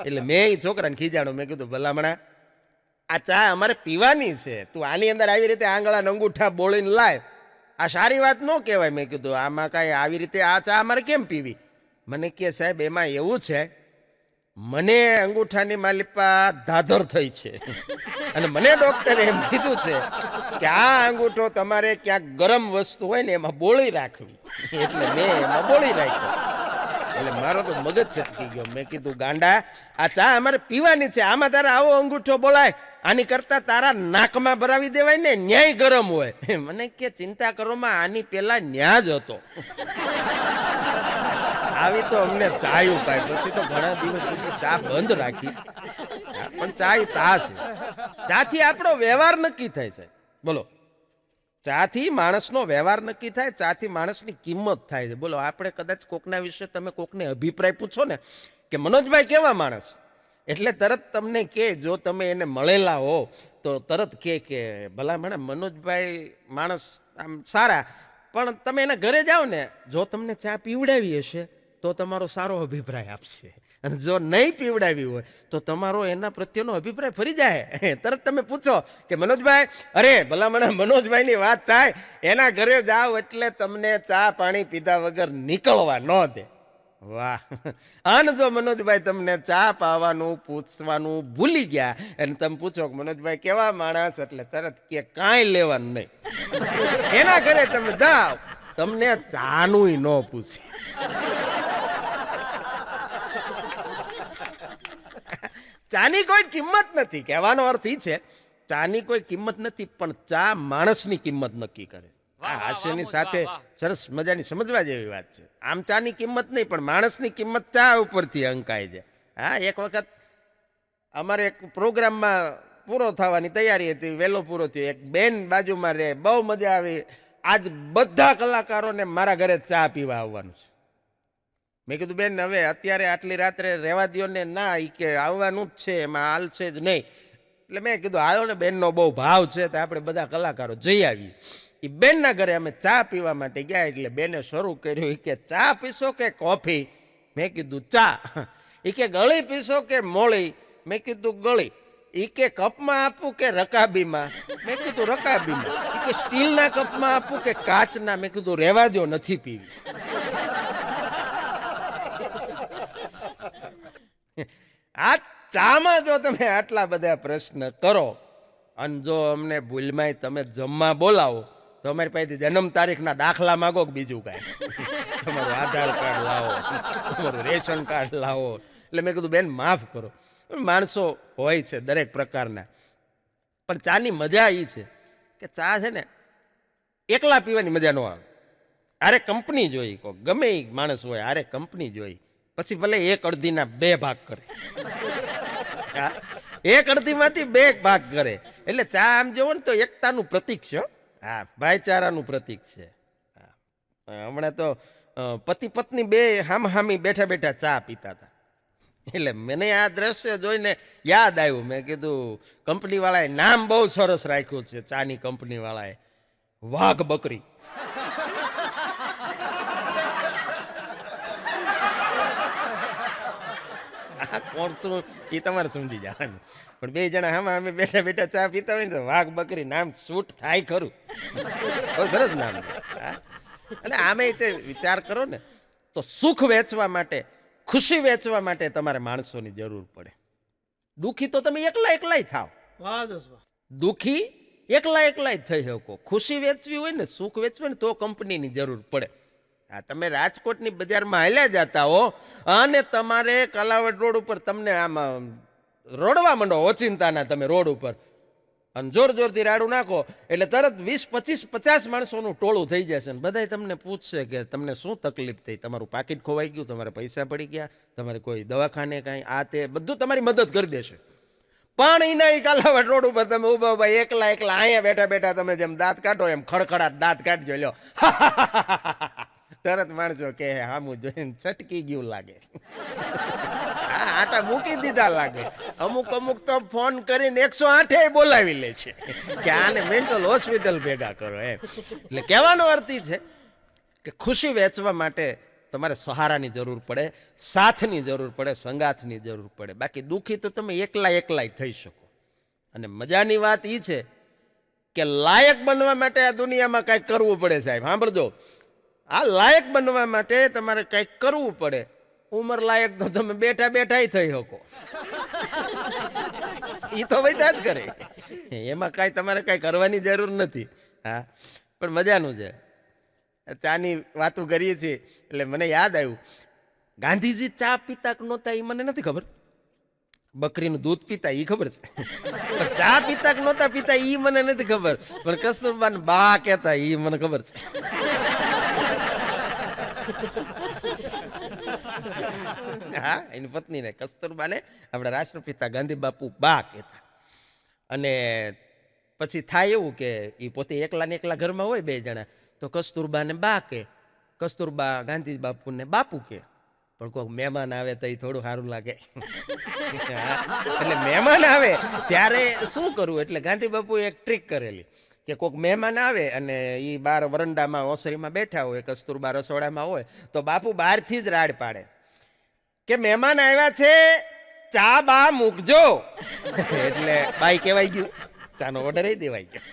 એટલે મેં એ છોકરાને ખીજાણો. મેં કીધું ભલામણા આ ચા અમારે પીવાની છે, તું આની અંદર આવી રીતે આંગળા અંગૂઠા બોળીને લાય, આ સારી વાત ન કહેવાય. મેં કીધું આમાં કાંઈ આવી રીતે આ ચા અમારે કેમ પીવી? મને કે સાહેબ એમાં એવું છે, મને અંગૂઠાની માલિપા ધાધર થઈ છે અને મને ડૉક્ટરે એમ કીધું છે કે આ અંગૂઠો તમારે ક્યાંક ગરમ વસ્તુ હોય ને એમાં બોળી રાખવી. એટલે મેં એમાં બોળી રાખ્યો. એટલે મારો તો મગજ છટકી ગયો. મેં કીધું ગાંડા, આ ચા અમારે પીવાની છે, આમાં તારે આવો અંગૂઠો બોલાય? આની કરતા તારા નાકમાં ભરાવી દેવાય ને, ન્યાય ગરમ હોય. મને કે ચિંતા કરોમાં આની પેલા ન્યા જ હતો. આવી તો અમને ચાયું પાય. પછી તો ઘણા દિવસ સુધી ચા બંધ રાખી, પણ ચાય ચા છે. ચાથી આપણો વ્યવહાર નક્કી થાય છે. બોલો, ચાથી માણસનો વ્યવહાર નક્કી થાય, ચાથી માણસની કિંમત થાય છે. બોલો, આપણે કદાચ કોકના વિશે તમે કોકને અભિપ્રાય પૂછો ને કે મનોજભાઈ કેવા માણસ, એટલે તરત તમને કે, જો તમે એને મળેલા હો તો તરત કે ભલા મનોજભાઈ માણસ આમ સારા, પણ તમે એના ઘરે જાઓ ને, જો તમને ચા પીવડાવી હશે તો તમારો સારો અભિપ્રાય આપશે, અને જો નહીં પીવડાવી હોય તો તમારો એના પ્રત્યેનો અભિપ્રાય ફરી જાય. તરત તમે પૂછો કે મનોજભાઈ, અરે ભલામણા મનોજભાઈની વાત થાય, એના ઘરે જાઓ એટલે તમને ચા પાણી પીધા વગર નીકળવા ન દે. વાહ! આને જો મનોજભાઈ તમને ચા પાવાનું પૂછવાનું ભૂલી ગયા અને તમે પૂછો કે મનોજભાઈ કેવા માણસ, એટલે તરત કે કાંઈ લેવાનું નહીં. એના ઘરે તમે જાઓ, તમને ચાનું ન પૂછે. ચાની કોઈ કિંમત નથી, કહેવાનો અર્થ એ છે ચાની કોઈ કિંમત નથી, પણ ચા માણસની કિંમત નક્કી કરે. આ હાસ્યની સાથે સરસ મજાની સમજવા જેવી વાત છે. આમ ચાની કિંમત નહીં, પણ માણસની કિંમત ચા ઉપરથી અંકાય છે. હા, એક વખત અમારે એક પ્રોગ્રામમાં પૂરો થવાની તૈયારી હતી, વહેલો પૂરો થયો. એક બેન બાજુમાં રહે, બહુ મજા આવી. આજ બધા કલાકારોને મારા ઘરે ચા પીવા આવવાનું છે. મેં કીધું બેન હવે અત્યારે આટલી રાત્રે રહેવા દો ને. ના, એ કે આવવાનું જ છે, એમાં હાલશે જ નહીં. એટલે મેં કીધું આવ્યો ને, બેનનો બહુ ભાવ છે તો આપણે બધા કલાકારો જઈ આવીએ. એ બેનના ઘરે અમે ચા પીવા માટે ગયા. એટલે બેને શરૂ કર્યું કે ચા પીશો કે કોફી? મેં કીધું ચા. એ કે ગળી પીશો કે મોળી? મેં કીધું ગળી. એ કે કપમાં આપું કે રકાબીમાં? મેં કીધું રકાબીમાં. એ કે સ્ટીલના કપમાં આપું કે કાચના? મેં કીધું રહેવા દો, નથી પીવી. આ ચામાં જો તમે આટલા બધા પ્રશ્ન કરો અને જો અમને ભૂલમાંય તમે જમવા બોલાવો તો અમારી પાસેથી જન્મ તારીખના દાખલા માગો કે બીજું કાંઈ તમારું આધાર કાર્ડ લાવો, તમારું રેશન કાર્ડ લાવો. એટલે મેં કીધું બેન માફ કરો, માણસો હોય છે દરેક પ્રકારના, પણ ચાની મજા એ છે કે ચા છે ને એકલા પીવાની મજા ન આવે. આરે કંપની જોઈ, કો ગમે એ માણસ હોય આરે કંપની જોઈ, પછી ભલે એક અડધીના 2 ભાગ કરે, એક અડધીમાંથી 2 ભાગ કરે. એટલે ચા આમ જોવો ને તો એકતાનું પ્રતીક છે. હા, ભાઈચારાનું પ્રતીક છે. હમણાં તો પતિ પત્ની 2 હામી બેઠા બેઠા ચા પીતા હતા. એટલે મને આ દ્રશ્ય જોઈને યાદ આવ્યું. મેં કીધું કંપનીવાળાએ નામ બહુ સરસ રાખ્યું છે ચાની કંપનીવાળાએ, વાઘ બકરી. કોણ શું એ તમારે સમજી જવાનું, પણ 2 જણા આમાં અમે બેઠા બેઠા ચા પીતા હોય ને તો વાઘ બકરી નામ શૂટ થાય ખરું. બહુ સરસ નામ. અને આમે તે વિચાર કરો ને તો સુખ વેચવા માટે, ખુશી વેચવા માટે તમારે માણસોની જરૂર પડે. દુઃખી તો તમે એકલા થાવ, દુઃખી એકલા થઈ શકો. ખુશી વેચવી હોય ને, સુખ વેચવું ને તો કંપનીની જરૂર પડે. હા, તમે રાજકોટની બજારમાં હાલ્યા જતા હો અને તમારે કાલાવડ રોડ ઉપર તમને આમાં રોડવા માંડો ઓચિંતાના, તમે રોડ ઉપર અને જોરથી રાડું નાખો એટલે તરત 20, 25, 50 માણસોનું ટોળું થઈ જશે. ને બધાય તમને પૂછશે કે તમને શું તકલીફ થઈ, તમારું પાકીટ ખોવાઈ ગયું, તમારે પૈસા પડી ગયા, તમારે કોઈ દવાખાને કાંઈ આ તે બધું તમારી મદદ કરી દેશે. પણ એના કાલાવડ રોડ ઉપર તમે ઊભા એકલા અહીંયા બેઠા બેઠા તમે જેમ દાંત કાઢો એમ ખડખડાટ દાંત કાઢજો, લ્યો તરત માણસો કે હામું જોઈને છટકી ગયું લાગે, આટા મૂકી દીધા લાગે. અમુક તો ફોન કરીને 108 બોલાવી લે છે કે આને મેન્ટલ હોસ્પિટલ ભેગા કરો એમ. એટલે કહેવાનો અર્થ એ છે કે ખુશી વેચવા માટે તમારે સહારાની જરૂર પડે, સાથની જરૂર પડે, સંગાથની જરૂર પડે. બાકી દુઃખી તો તમે એકલા થઈ શકો. અને મજાની વાત એ છે કે લાયક બનવા માટે આ દુનિયામાં કાંઈક કરવું પડે. સાહેબ સાંભળજો, આ લાયક બનવા માટે તમારે કંઈક કરવું પડે. ઉંમર લાયક તો તમે બેઠા થઈ શકો, એ તો બધા જ કરે, એમાં કાંઈ તમારે કાંઈ કરવાની જરૂર નથી. હા, પણ મજાનું છે. ચાની વાતો કરીએ છીએ એટલે મને યાદ આવ્યું, ગાંધીજી ચા પીતા કે નહોતા એ મને નથી ખબર, બકરીનું દૂધ પીતા એ ખબર છે, પણ ચા પીતા કે નહોતા પીતા એ મને નથી ખબર. પણ કસ્તુરબાને બા કહેતા એ મને ખબર છે. હા, એની પત્નીને કસ્તુરબાને આપણા રાષ્ટ્રપિતા ગાંધી બાપુ બા કહેતા. અને પછી થાય એવું કે એ પોતે એકલા ઘરમાં હોય 2 જણા, તો કસ્તુરબાને બા કે, કસ્તુરબા ગાંધી બાપુને બાપુ કે. પણ કોઈક મહેમાન આવે તો એ થોડું સારું લાગે. એટલે મહેમાન આવે ત્યારે શું કરવું, એટલે ગાંધી બાપુએ એક ટ્રીક કરેલી કે કોઈક મહેમાન આવે અને એ બહાર વરંડામાં ઓસરીમાં બેઠા હોય, કસ્તુરબા રસોડામાં હોય, તો બાપુ બહારથી જ રાડ પાડે કે મહેમાન આવ્યા છે, ચા બા મૂકજો. એટલે બાઈ કહેવાય ગયું, ચાનો ઓર્ડર એ દેવાઈ ગયો.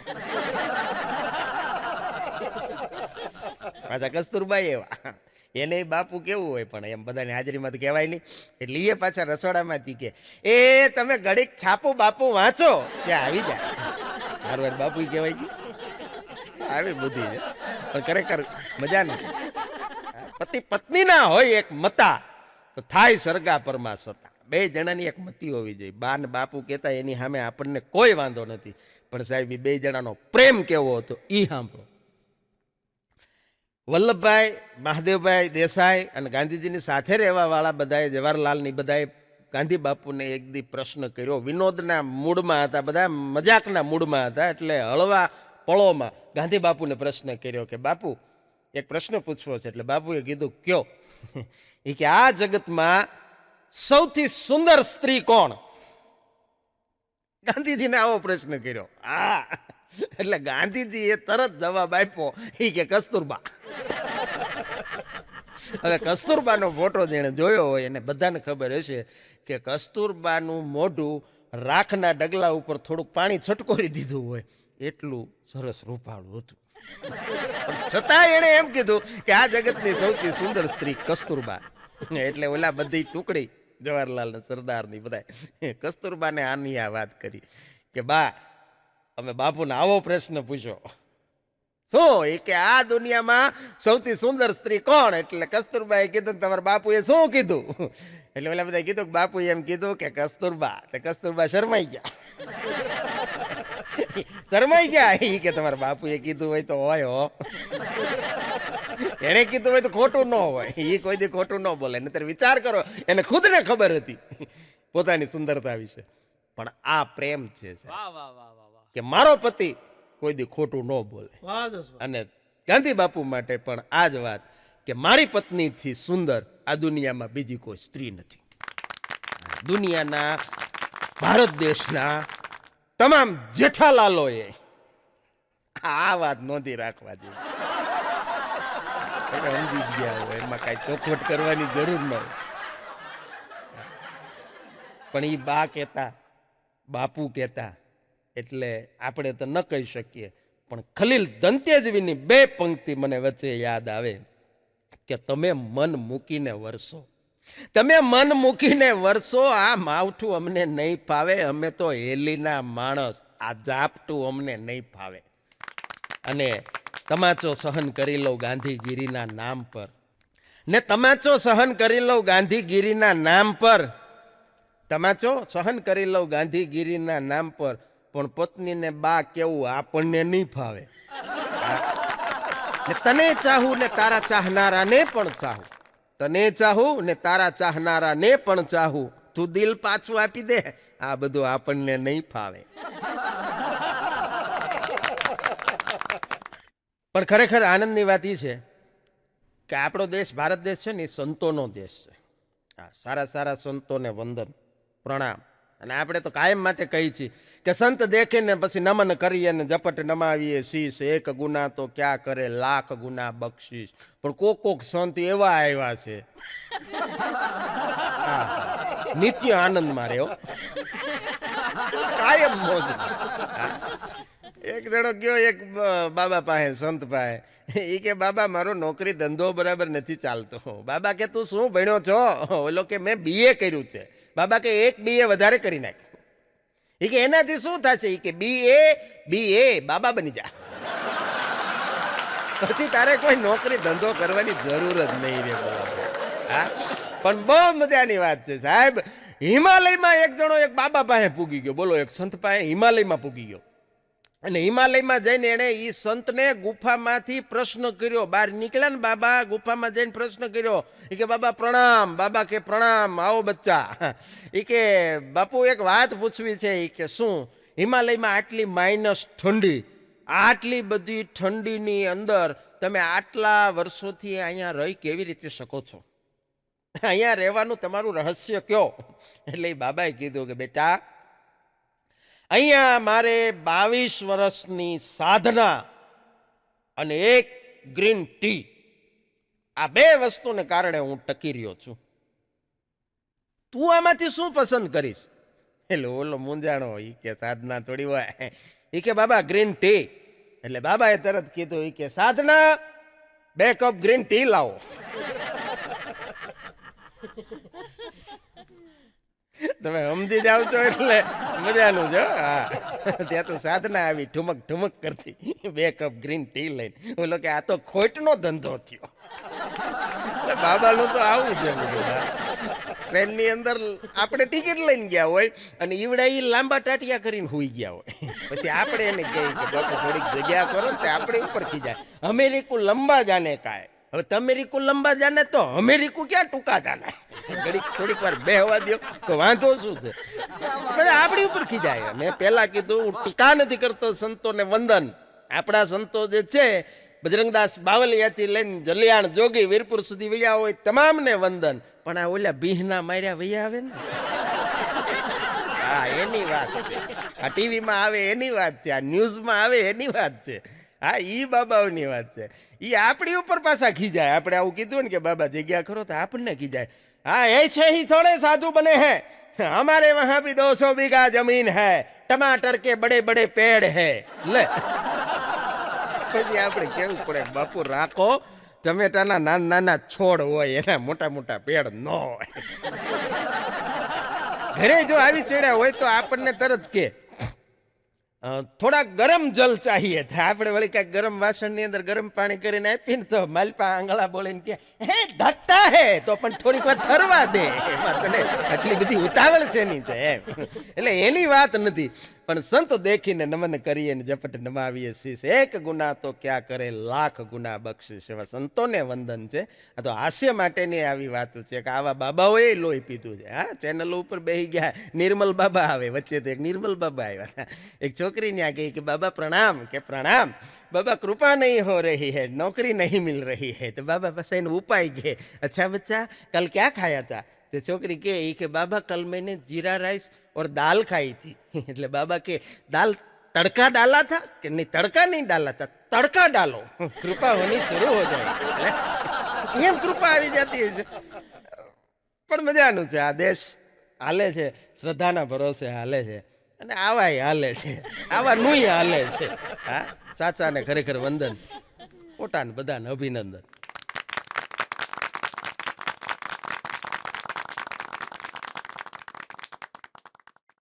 પાછા કસ્તુરબાઈ એવા, એને બાપુ કેવું હોય પણ એમ બધાની હાજરીમાં તો કહેવાય નહીં. એટલે એ પાછા રસોડામાંથી કે એ તમે ઘડીક છાપુ બાપુ વાંચો ત્યાં આવી જાય. મારું બાપુ કહેવાય ગયું, આવી બુદ્ધિ છે. પણ ખરેખર મજાનું પતિ પત્ની ના હોય એક મતા તો થાય સરગા પરમાં સતા. 2 જણાની એક મતી હોવી જોઈએ. બા ને બાપુ કહેતા એની સામે આપણને કોઈ વાંધો નથી, પણ સાહેબ એ 2 જણાનો પ્રેમ કેવો હતો એ સાંભળો. વલ્લભભાઈ મહાદેવભાઈ દેસાઈ અને ગાંધીજીની સાથે રહેવાવાળા બધાએ, જવાહરલાલની બધાએ ગાંધી બાપુને એક દી પ્રશ્ન કર્યો. વિનોદના મૂડમાં હતા, બધા મજાકના મૂડમાં હતા, એટલે હળવા પળોમાં ગાંધી બાપુને પ્રશ્ન કર્યો કે બાપુ એક પ્રશ્ન પૂછવો છે. એટલે બાપુએ કીધું કયો. એ કે આ જગતમાં સૌથી સુંદર સ્ત્રી કોણ? ગાંધીજીને આવો પ્રશ્ન કર્યો. હા, એટલે ગાંધીજીએ તરત જવાબ આપ્યો, એ કે કસ્તુરબા. હવે કસ્તુરબાનો ફોટો જેણે જોયો હોય એને બધાને ખબર હશે કે કસ્તુરબાનું મોઢું રાખના ડગલા ઉપર થોડુંક પાણી છટકોરી દીધું હોય એટલું સરસ રૂપાળું હતું. છતાં એણે એમ કીધું કે આ જગતની સૌથી સુંદર સ્ત્રી કસ્તુરબા. એટલે ઓલા બધી ટુકડી જવાહરલાલ ને સરદારની બધા કસ્તુરબાને આની આ વાત કરી કે બા અમે બાપુને આવો પ્રશ્ન પૂછ્યો શું એ કે આ દુનિયામાં સૌથી સુંદર સ્ત્રી કોણ? એટલે કસ્તુરબાએ કીધું કે તમારા બાપુએ શું કીધું? એટલે ઓલા બધા કીધું કે બાપુએ એમ કીધું કે કસ્તુરબા. તો કસ્તુરબા શરમાઈ ગયા. શરમાઈ ગયા એ કે તમારા બાપુએ કીધું હોય તો હોય હો, એને કીધું હોય તો ખોટું ન હોય. એ કોઈ દી ખોટું ન બોલે. નહીતર વિચાર કરો, એને ખુદને ખબર હતી પોતાની સુંદરતા વિશે. પણ આ પ્રેમ છે સાહેબ, વાહ વાહ વાહ વાહ વાહ. કે મારો પતિ કોઈ દી ખોટું ન બોલે. અને ગાંધી બાપુ માટે પણ આ જ વાત કે મારી પત્નીથી સુંદર આ દુનિયામાં બીજી કોઈ સ્ત્રી નથી. દુનિયાના ભારત દેશના તમામ જેઠાલાલોએ આ વાત નોંધી રાખવા જેવી છે. સમજી ગયા હોય, એમાં કાંઈ ચોખવટ કરવાની જરૂર ન હોય. પણ એ બા કહેતા, બાપુ કહેતા, એટલે આપણે તો ન કહી શકીએ. પણ ખલીલ દંત્યજવીની બે પંક્તિ મને વચ્ચે યાદ આવે કે તમે મન મૂકીને વરસો, તમે મન મૂકીને વરસો, આ માવઠું અમને નહીં ફાવે, અમે તો હેલીના માણસ, આ ઝાપટું અમને નહીં ફાવે. અને તમાચો સહન કરી લઉં ગાંધીગીરીના નામ પર, ને તમાચો સહન કરી લઉં ગાંધીગીરીના નામ પર, તમાચો સહન કરી લઉં ગાંધીગીરીના નામ પર, પણ પત્નીને બા કેવું આપણને નહીં ફાવે. ને તને ચાહું ને તારા ચાહનારાને પણ ચાહું, તને ચાહું ને તારા ચાહનારાને પણ ચાહું, તું દિલ પાછું આપી દે, આ બધું આપણને નહીં ફાવે. પણ ખરેખર આનંદની વાત એ છે કે આપણો દેશ, ભારત દેશ છે ને, એ સંતોનો દેશ છે. હા, સારા સારા સંતોને વંદન, પ્રણામ. અને આપણે તો કાયમ માટે કહીએ છીએ કે સંત દેખીને પછી નમન કરીએ ને ઝપટ નમાવીએ શીશ, એક ગુના તો ક્યાં કરે લાખ ગુના બક્ષીશ. પણ કોક સંત એવા આવ્યા છે, નિત્ય આનંદમાં રહ્યો, કાયમ મોજ. એક જણો ગયો એક બાબા પાસે, સંત પાસે, એ કે બાબા મારો નોકરી ધંધો બરાબર નથી ચાલતો. બાબા કે તું શું ભણ્યો છો? ઓલો કે મેં BA કર્યું છે. બાબા કે એક BA વધારે કરી નાખ. એ કે એનાથી શું થશે? એ કે BA બાબા બની જા, પછી તારે કોઈ નોકરી ધંધો કરવાની જરૂર જ નહીં રે. હા, પણ બહુ મજાની વાત છે સાહેબ. હિમાલયમાં એક જણો એક બાબા પાસે પૂગી ગયો, બોલો, એક સંત પાસે હિમાલયમાં પૂગી ગયો. અને હિમાલયમાં જઈને એણે એ સંતને ગુફામાંથી પ્રશ્ન કર્યો. બહાર નીકળ્યા ને બાબા, ગુફામાં જઈને પ્રશ્ન કર્યો. એ કે બાબા પ્રણામ. બાબા કે પ્રણામ, આવો બચ્ચા. એ કે બાપુ એક વાત પૂછવી છે. એ કે શું? હિમાલયમાં આટલી માઇનસ ઠંડી, આટલી બધી ઠંડીની અંદર તમે આટલા વર્ષોથી અહીંયા રહી કેવી રીતે શકો છો? અહીંયા રહેવાનું તમારું રહસ્ય કયો? એટલે એ બાબાએ કીધું કે બેટા, અહીંયા મારે 22 વર્ષની સાધના અને એક ગ્રીન ટી, આ બે વસ્તુને કારણે હું ટકી રહ્યો છું. તું આમાંથી શું પસંદ કરીશ? એટલે ઓલો મૂંઝાણો. એ કે સાધના થોડી હોય. એ કે બાબા ગ્રીન ટી. એટલે બાબાએ તરત કીધું, એ કે સાધના 2 કપ ગ્રીન ટી લાવો. તમે સમજી જાવ છો એટલે મજાનું છે. હા, ત્યાં તો સાધના આવી ઠુમક ઠુમક કરતી 2 કપ ગ્રીન ટી લઈને. બોલો કે આ તો ખોટનો ધંધો થયો. બાબાનું તો આવું છે. ટ્રેનની અંદર આપણે ટિકિટ લઈને ગયા હોય અને ઈવડા એ લાંબા ટાટિયા કરીને હુઈ ગયા હોય. પછી આપણે એને કહીએ કે બાપુ થોડીક જગ્યા કરો ને, આપણે ઉપર ખીજાય. અમેરિકુ લંબા જાને કાય. હવે તમેરિકુ લંબા જાને તો અમેરિકુ ક્યાં ટૂંકા જાને? થોડીક વાર બેહવા દો તો વાંધો શું છે? બધા આપણી ઉપર ખીજાય. મેં પહેલા કીધું, હું ટીકા નથી કરતો, સંતોને વંદન. આપણા સંતો જે છે, બજરંગદાસ બાવલિયાથી લઈને જલિયાણ જોગી વીરપુર સુધી વૈયા હોય તમામને વંદન. પણ આ ઓલા બીહના માર્યા વૈયા આવે ને, હા, એની વાત છે. આ ટીવીમાં આવે એની વાત છે, આ ન્યૂઝમાં આવે એની વાત છે. હા, ઈ બાબાઓની વાત છે. ઈ આપણી ઉપર પાછા ખીજાય. આપણે આવું કીધું ને કે બાબા જગ્યા કરો, તો આપણને ખીજાય. हाँ ऐसे ही थोड़े साधु बने हैं, हमारे वहां भी 200 बीघा जमीन है, टमाटर के बड़े बड़े पेड़ है. ले પછી આપણે કેવું પડે, બાપુ રાખો, ટમેટાના નાના નાના છોડ હોય, એના મોટા મોટા પેડ ન હોય. ઘરે જો આવી ચડ્યા હોય તો આપણને તરત કે થોડા ગરમ જલ ચાહીએ થાય આપણે વળી કાંઈક ગરમ વાસણની અંદર ગરમ પાણી કરીને આપીને તો માલપા આંગળા બોલીને કે હે ધકતા હે તો પણ થોડીક વાર થરવા દે એમાં તને આટલી બધી ઉતાવળ છે નહીં છે એમ એટલે એની વાત નથી પણ સંત દેખીને નમન કરીએ ને ઝપટ નમાવીએ શીશ એક ગુના તો ક્યાં કરે લાખ ગુના બક્ષીશ એવા સંતોને વંદન છે આ તો હાસ્ય માટેની આવી વાતો છે કે આવા બાબાઓએ લોહી પીધું છે હા ચેનલો ઉપર બેસી ગયા નિર્મલ બાબા આવે વચ્ચે તો એક નિર્મલ બાબા આવ્યા એક છોકરી ને આ કહી કે બાબા પ્રણામ કે પ્રણામ बाबा कृपा नहीं हो रही है नौकरी नहीं मिल रही है तो बाबा बस इन उपाय गए अच्छा बच्चा कल क्या खाया था तो छोकरी के बाबा कल मैंने जीरा राइस और दाल खाई थी એટલે બાબા કે દાल तड़का डाला था कि नहीं तड़का नहीं डाला था तड़का डालो कृपा होनी शुरू हो जाए એમ કૃપા આવી જતી છે પણ મજાનું છે આ દેશ હાલે છે શ્રદ્ધાના ભરોસે હાલે છે અને આવાય હાલે છે આવા નુંય હાલે છે હા સાચાને ખરેખર વંદન ખોટાને બધાને અભિનંદન